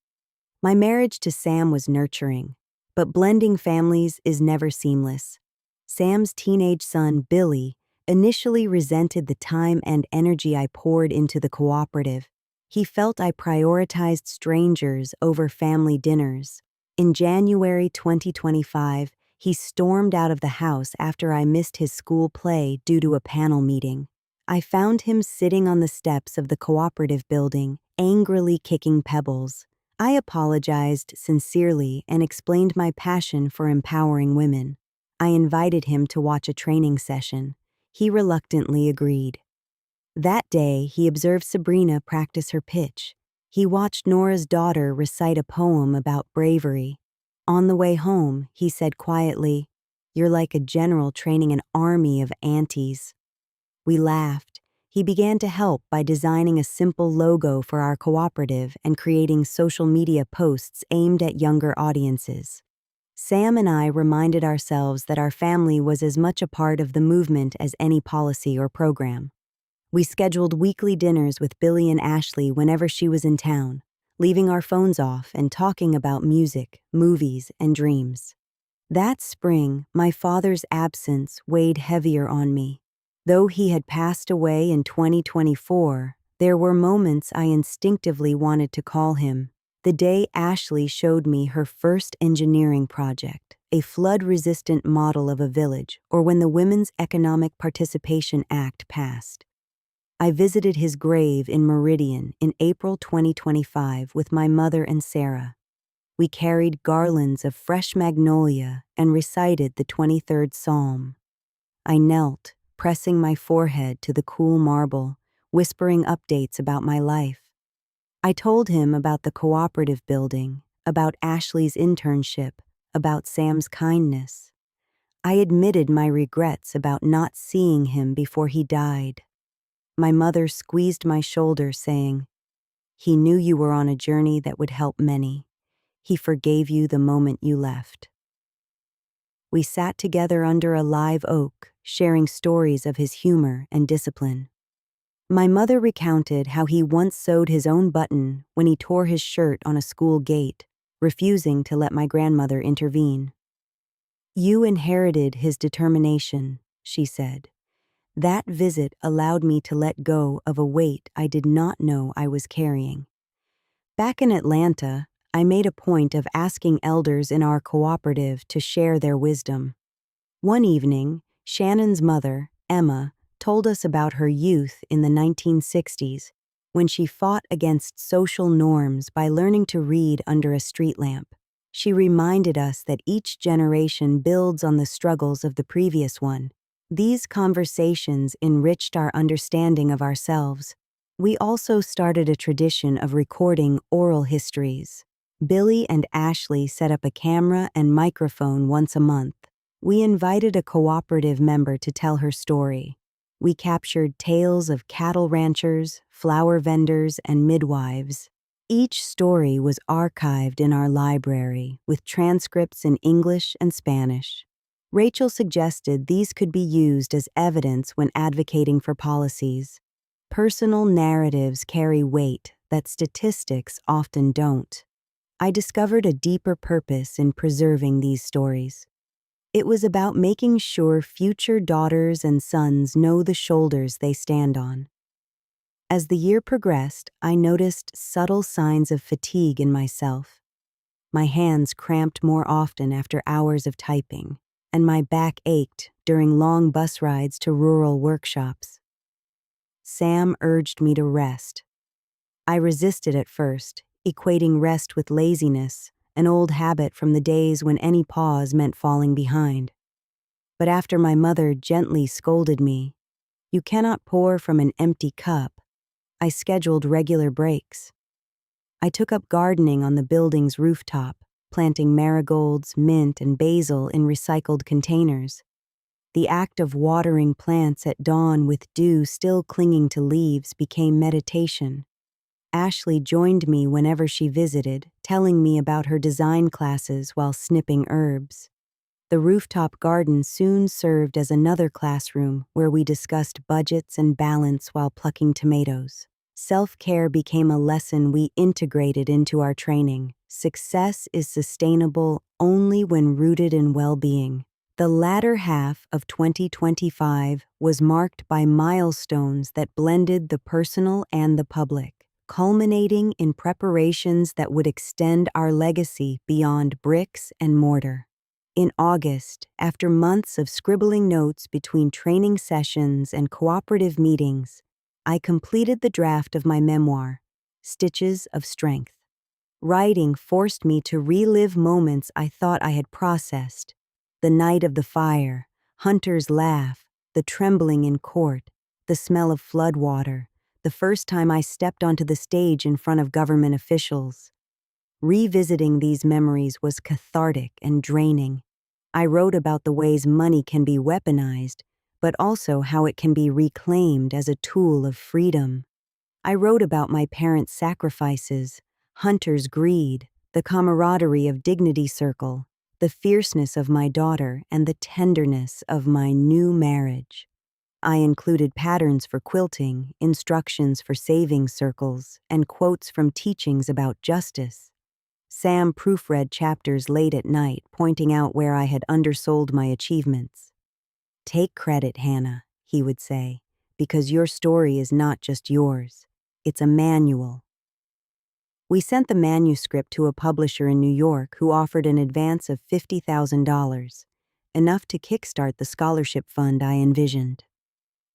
My marriage to Sam was nurturing, but blending families is never seamless. Sam's teenage son, Billy, initially resented the time and energy I poured into the cooperative. He felt I prioritized strangers over family dinners. In January 2025, he stormed out of the house after I missed his school play due to a panel meeting. I found him sitting on the steps of the cooperative building, angrily kicking pebbles. I apologized sincerely and explained my passion for empowering women. I invited him to watch a training session. He reluctantly agreed. That day, he observed Sabrina practice her pitch. He watched Nora's daughter recite a poem about bravery. On the way home, he said quietly, "You're like a general training an army of aunties." We laughed. He began to help by designing a simple logo for our cooperative and creating social media posts aimed at younger audiences. Sam and I reminded ourselves that our family was as much a part of the movement as any policy or program. We scheduled weekly dinners with Billy and Ashley whenever she was in town, leaving our phones off and talking about music, movies, and dreams. That spring, my father's absence weighed heavier on me. Though he had passed away in 2024, there were moments I instinctively wanted to call him. The day Ashley showed me her first engineering project, a flood-resistant model of a village, or when the Women's Economic Participation Act passed. I visited his grave in Meridian in April 2025 with my mother and Sarah. We carried garlands of fresh magnolia and recited the 23rd Psalm. I knelt, pressing my forehead to the cool marble, whispering updates about my life. I told him about the cooperative building, about Ashley's internship, about Sam's kindness. I admitted my regrets about not seeing him before he died. My mother squeezed my shoulder, saying, "He knew you were on a journey that would help many. He forgave you the moment you left." We sat together under a live oak, sharing stories of his humor and discipline. My mother recounted how he once sewed his own button when he tore his shirt on a school gate, refusing to let my grandmother intervene. "You inherited his determination," she said. "That visit allowed me to let go of a weight I did not know I was carrying." Back in Atlanta, I made a point of asking elders in our cooperative to share their wisdom. One evening, Shannon's mother, Emma, told us about her youth in the 1960s, when she fought against social norms by learning to read under a street lamp. She reminded us that each generation builds on the struggles of the previous one. These conversations enriched our understanding of ourselves. We also started a tradition of recording oral histories. Billy and Ashley set up a camera and microphone once a month. We invited a cooperative member to tell her story. We captured tales of cattle ranchers, flower vendors, and midwives. Each story was archived in our library with transcripts in English and Spanish. Rachel suggested these could be used as evidence when advocating for policies. Personal narratives carry weight that statistics often don't. I discovered a deeper purpose in preserving these stories. It was about making sure future daughters and sons know the shoulders they stand on. As the year progressed, I noticed subtle signs of fatigue in myself. My hands cramped more often after hours of typing, and my back ached during long bus rides to rural workshops. Sam urged me to rest. I resisted at first, equating rest with laziness, an old habit from the days when any pause meant falling behind. But after my mother gently scolded me, "You cannot pour from an empty cup," I scheduled regular breaks. I took up gardening on the building's rooftop, planting marigolds, mint, and basil in recycled containers. The act of watering plants at dawn with dew still clinging to leaves became meditation. Ashley joined me whenever she visited, telling me about her design classes while snipping herbs. The rooftop garden soon served as another classroom where we discussed budgets and balance while plucking tomatoes. Self-care became a lesson we integrated into our training. Success is sustainable only when rooted in well-being. The latter half of 2025 was marked by milestones that blended the personal and the public, culminating in preparations that would extend our legacy beyond bricks and mortar. In August, after months of scribbling notes between training sessions and cooperative meetings, I completed the draft of my memoir, Stitches of Strength. Writing forced me to relive moments I thought I had processed: the night of the fire, Hunter's laugh, the trembling in court, the smell of flood water, the first time I stepped onto the stage in front of government officials. Revisiting these memories was cathartic and draining. I wrote about the ways money can be weaponized, but also how it can be reclaimed as a tool of freedom. I wrote about my parents' sacrifices, Hunter's greed, the camaraderie of Dignity Circle, the fierceness of my daughter, and the tenderness of my new marriage. I included patterns for quilting, instructions for savings circles, and quotes from teachings about justice. Sam proofread chapters late at night, pointing out where I had undersold my achievements. "Take credit, Hannah," he would say, "because your story is not just yours. It's a manual." We sent the manuscript to a publisher in New York who offered an advance of $50,000, enough to kickstart the scholarship fund I envisioned.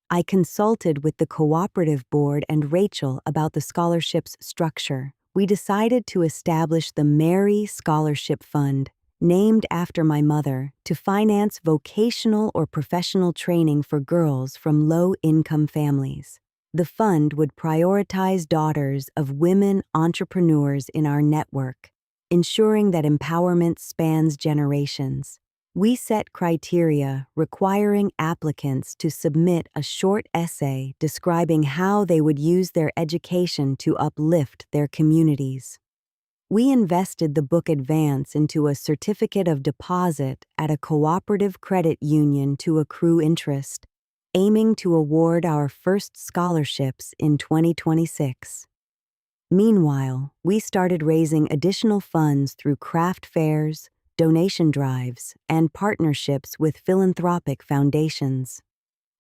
I consulted with the cooperative board and Rachel about the scholarship's structure. We decided to establish the Mary Scholarship Fund, named after my mother, to finance vocational or professional training for girls from low-income families. The fund would prioritize daughters of women entrepreneurs in our network, ensuring that empowerment spans generations. We set criteria requiring applicants to submit a short essay describing how they would use their education to uplift their communities. We invested the book advance into a certificate of deposit at a cooperative credit union to accrue interest, aiming to award our first scholarships in 2026. Meanwhile, we started raising additional funds through craft fairs, donation drives, and partnerships with philanthropic foundations.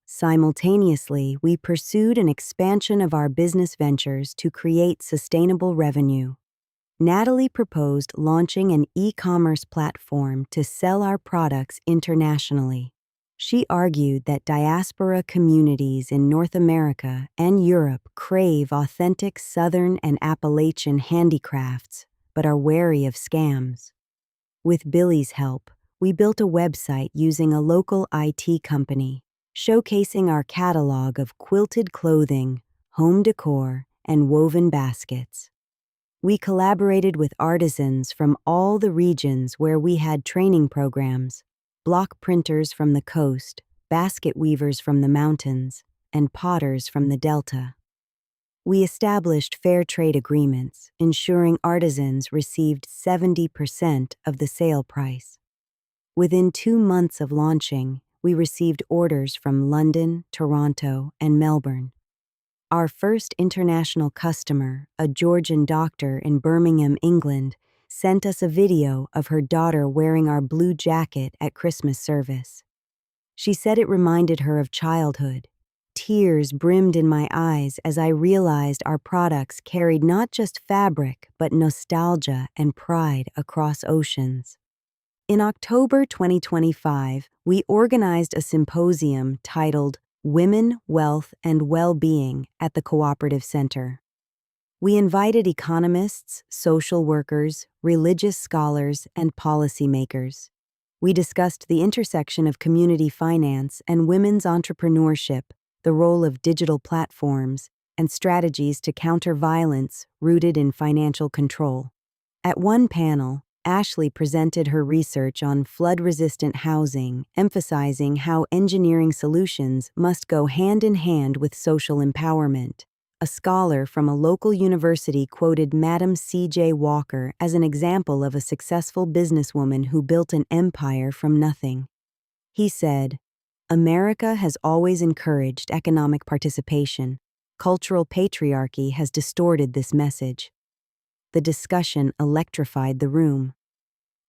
Simultaneously, we pursued an expansion of our business ventures to create sustainable revenue. Natalie proposed launching an e-commerce platform to sell our products internationally. She argued that diaspora communities in North America and Europe crave authentic Southern and Appalachian handicrafts, but are wary of scams. With Billy's help, we built a website using a local IT company, showcasing our catalog of quilted clothing, home decor, and woven baskets. We collaborated with artisans from all the regions where we had training programs: block printers from the coast, basket weavers from the mountains, and potters from the Delta. We established fair trade agreements, ensuring artisans received 70% of the sale price. Within 2 months of launching, we received orders from London, Toronto, and Melbourne. Our first international customer, a Georgian doctor in Birmingham, England, sent us a video of her daughter wearing our blue jacket at Christmas service. She said it reminded her of childhood. Tears brimmed in my eyes as I realized our products carried not just fabric, but nostalgia and pride across oceans. In October 2025, we organized a symposium titled Women, Wealth, and Well-Being at the Cooperative Center. We invited economists, social workers, religious scholars, and policymakers. We discussed the intersection of community finance and women's entrepreneurship, the role of digital platforms, and strategies to counter violence rooted in financial control. At one panel, Ashley presented her research on flood-resistant housing, emphasizing how engineering solutions must go hand in hand with social empowerment. A scholar from a local university quoted Madam C.J. Walker as an example of a successful businesswoman who built an empire from nothing. He said, "America has always encouraged economic participation. Cultural patriarchy has distorted this message." The discussion electrified the room.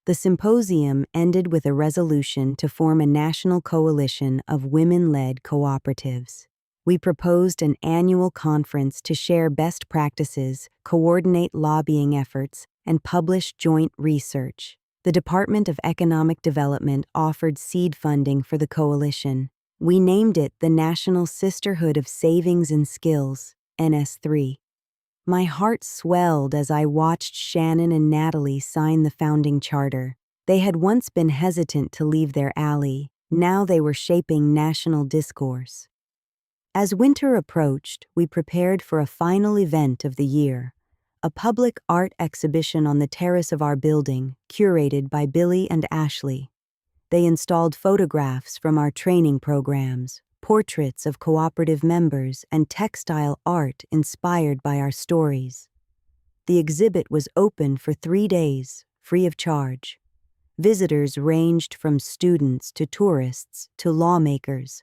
The symposium ended with a resolution to form a national coalition of women-led cooperatives. We proposed an annual conference to share best practices, coordinate lobbying efforts, and publish joint research. The Department of Economic Development offered seed funding for the coalition. We named it the National Sisterhood of Savings and Skills, NS3. My heart swelled as I watched Shannon and Natalie sign the founding charter. They had once been hesitant to leave their alley. Now they were shaping national discourse. As winter approached, we prepared for a final event of the year, a public art exhibition on the terrace of our building, curated by Billy and Ashley. They installed photographs from our training programs, portraits of cooperative members, and textile art inspired by our stories. The exhibit was open for 3 days, free of charge. Visitors ranged from students to tourists to lawmakers.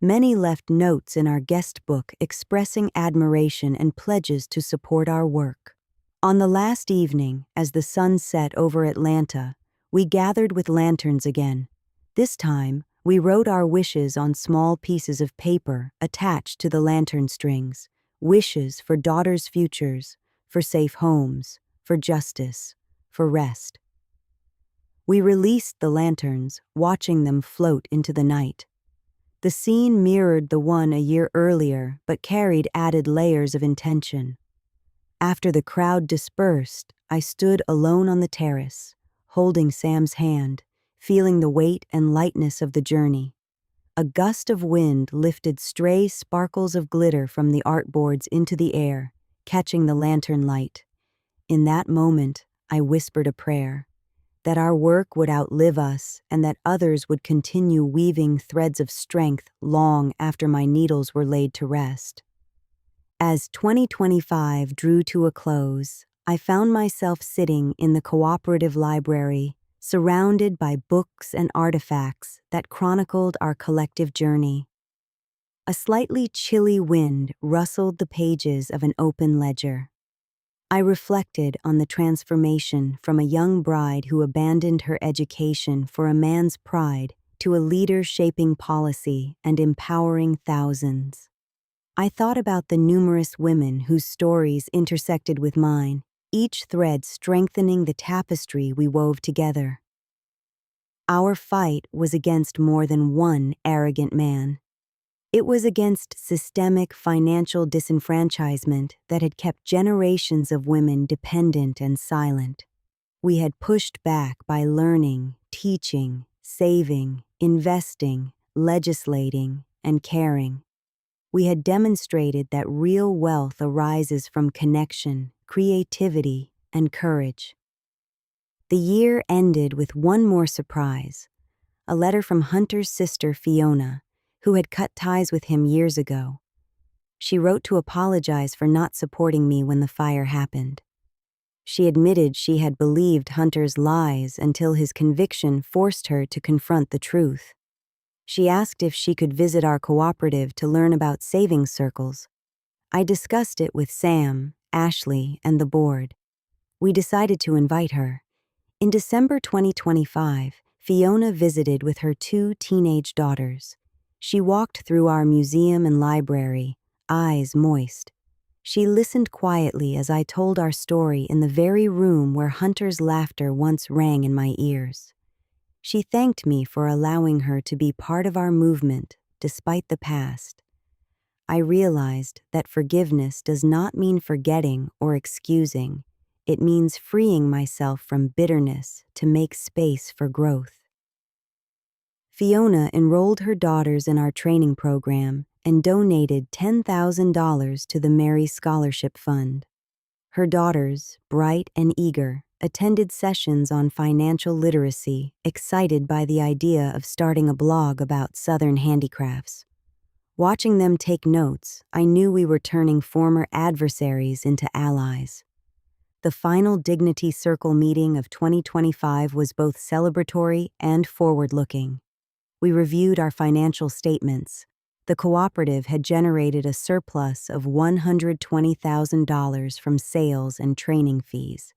Many left notes in our guest book expressing admiration and pledges to support our work. On the last evening, as the sun set over Atlanta, we gathered with lanterns again. This time, we wrote our wishes on small pieces of paper attached to the lantern strings. Wishes for daughters' futures, for safe homes, for justice, for rest. We released the lanterns, watching them float into the night. The scene mirrored the one a year earlier, but carried added layers of intention. After the crowd dispersed, I stood alone on the terrace, holding Sam's hand, feeling the weight and lightness of the journey. A gust of wind lifted stray sparkles of glitter from the artboards into the air, catching the lantern light. In that moment, I whispered a prayer, that our work would outlive us and that others would continue weaving threads of strength long after my needles were laid to rest. As 2025 drew to a close, I found myself sitting in the cooperative library, surrounded by books and artifacts that chronicled our collective journey. A slightly chilly wind rustled the pages of an open ledger. I reflected on the transformation from a young bride who abandoned her education for a man's pride to a leader shaping policy and empowering thousands. I thought about the numerous women whose stories intersected with mine, each thread strengthening the tapestry we wove together. Our fight was against more than one arrogant man. It was against systemic financial disenfranchisement that had kept generations of women dependent and silent. We had pushed back by learning, teaching, saving, investing, legislating, and caring. We had demonstrated that real wealth arises from connection, creativity, and courage. The year ended with one more surprise, a letter from Hunter's sister Fiona, who had cut ties with him years ago. She wrote to apologize for not supporting me when the fire happened. She admitted she had believed Hunter's lies until his conviction forced her to confront the truth. She asked if she could visit our cooperative to learn about savings circles. I discussed it with Sam, Ashley, and the board. We decided to invite her. In December 2025, Fiona visited with her 2 teenage daughters. She walked through our museum and library, eyes moist. She listened quietly as I told our story in the very room where Hunter's laughter once rang in my ears. She thanked me for allowing her to be part of our movement, despite the past. I realized that forgiveness does not mean forgetting or excusing. It means freeing myself from bitterness to make space for growth. Fiona enrolled her daughters in our training program and donated $10,000 to the Mary Scholarship Fund. Her daughters, bright and eager, attended sessions on financial literacy, excited by the idea of starting a blog about Southern handicrafts. Watching them take notes, I knew we were turning former adversaries into allies. The final Dignity Circle meeting of 2025 was both celebratory and forward-looking. We reviewed our financial statements. The cooperative had generated a surplus of $120,000 from sales and training fees.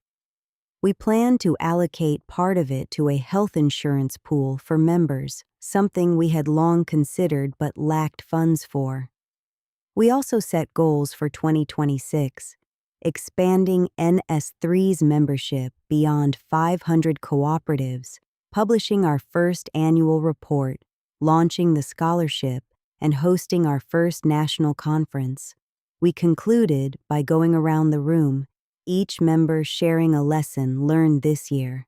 We planned to allocate part of it to a health insurance pool for members, something we had long considered but lacked funds for. We also set goals for 2026, expanding NS3's membership beyond 500 cooperatives, publishing our first annual report, launching the scholarship, and hosting our first national conference. We concluded by going around the room, each member sharing a lesson learned this year.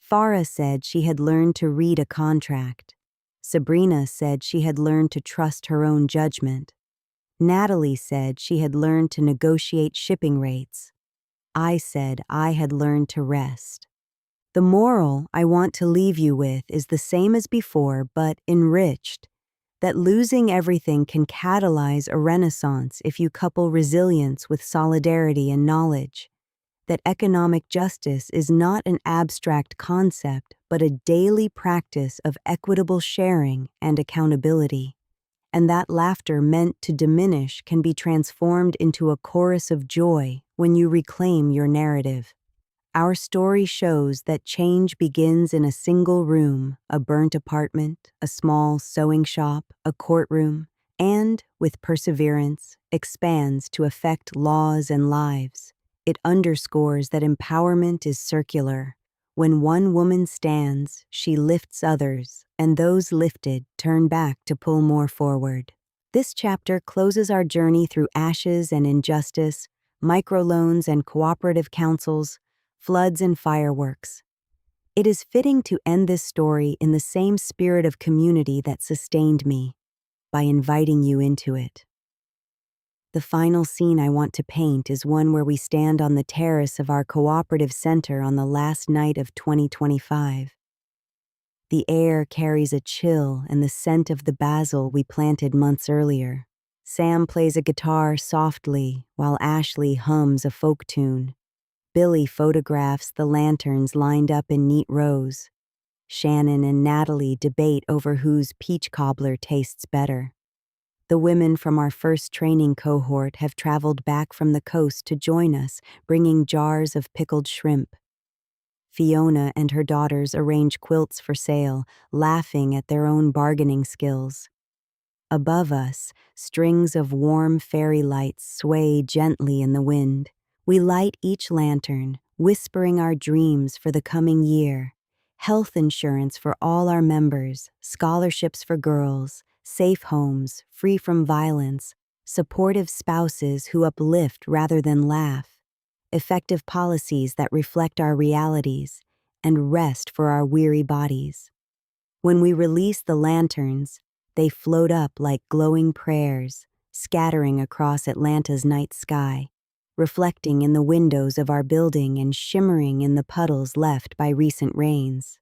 Farah said she had learned to read a contract. Sabrina said she had learned to trust her own judgment. Natalie said she had learned to negotiate shipping rates. I said I had learned to rest. The moral I want to leave you with is the same as before, but enriched. That losing everything can catalyze a renaissance if you couple resilience with solidarity and knowledge. That economic justice is not an abstract concept, but a daily practice of equitable sharing and accountability. And that laughter meant to diminish can be transformed into a chorus of joy when you reclaim your narrative. Our story shows that change begins in a single room, a burnt apartment, a small sewing shop, a courtroom, and, with perseverance, expands to affect laws and lives. It underscores that empowerment is circular. When one woman stands, she lifts others, and those lifted turn back to pull more forward. This chapter closes our journey through ashes and injustice, microloans and cooperative councils, floods and fireworks. It is fitting to end this story in the same spirit of community that sustained me, by inviting you into it. The final scene I want to paint is one where we stand on the terrace of our cooperative center on the last night of 2025. The air carries a chill and the scent of the basil we planted months earlier. Sam plays a guitar softly while Ashley hums a folk tune. Billy photographs the lanterns lined up in neat rows. Shannon and Natalie debate over whose peach cobbler tastes better. The women from our first training cohort have traveled back from the coast to join us, bringing jars of pickled shrimp. Fiona and her daughters arrange quilts for sale, laughing at their own bargaining skills. Above us, strings of warm fairy lights sway gently in the wind. We light each lantern, whispering our dreams for the coming year. Health insurance for all our members, scholarships for girls, safe homes, free from violence, supportive spouses who uplift rather than laugh, effective policies that reflect our realities, and rest for our weary bodies. When we release the lanterns, they float up like glowing prayers, scattering across Atlanta's night sky, reflecting in the windows of our building and shimmering in the puddles left by recent rains.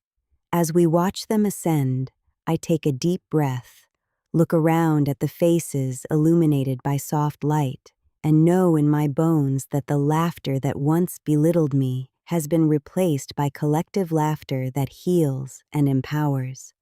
As we watch them ascend, I take a deep breath, look around at the faces illuminated by soft light, and know in my bones that the laughter that once belittled me has been replaced by collective laughter that heals and empowers.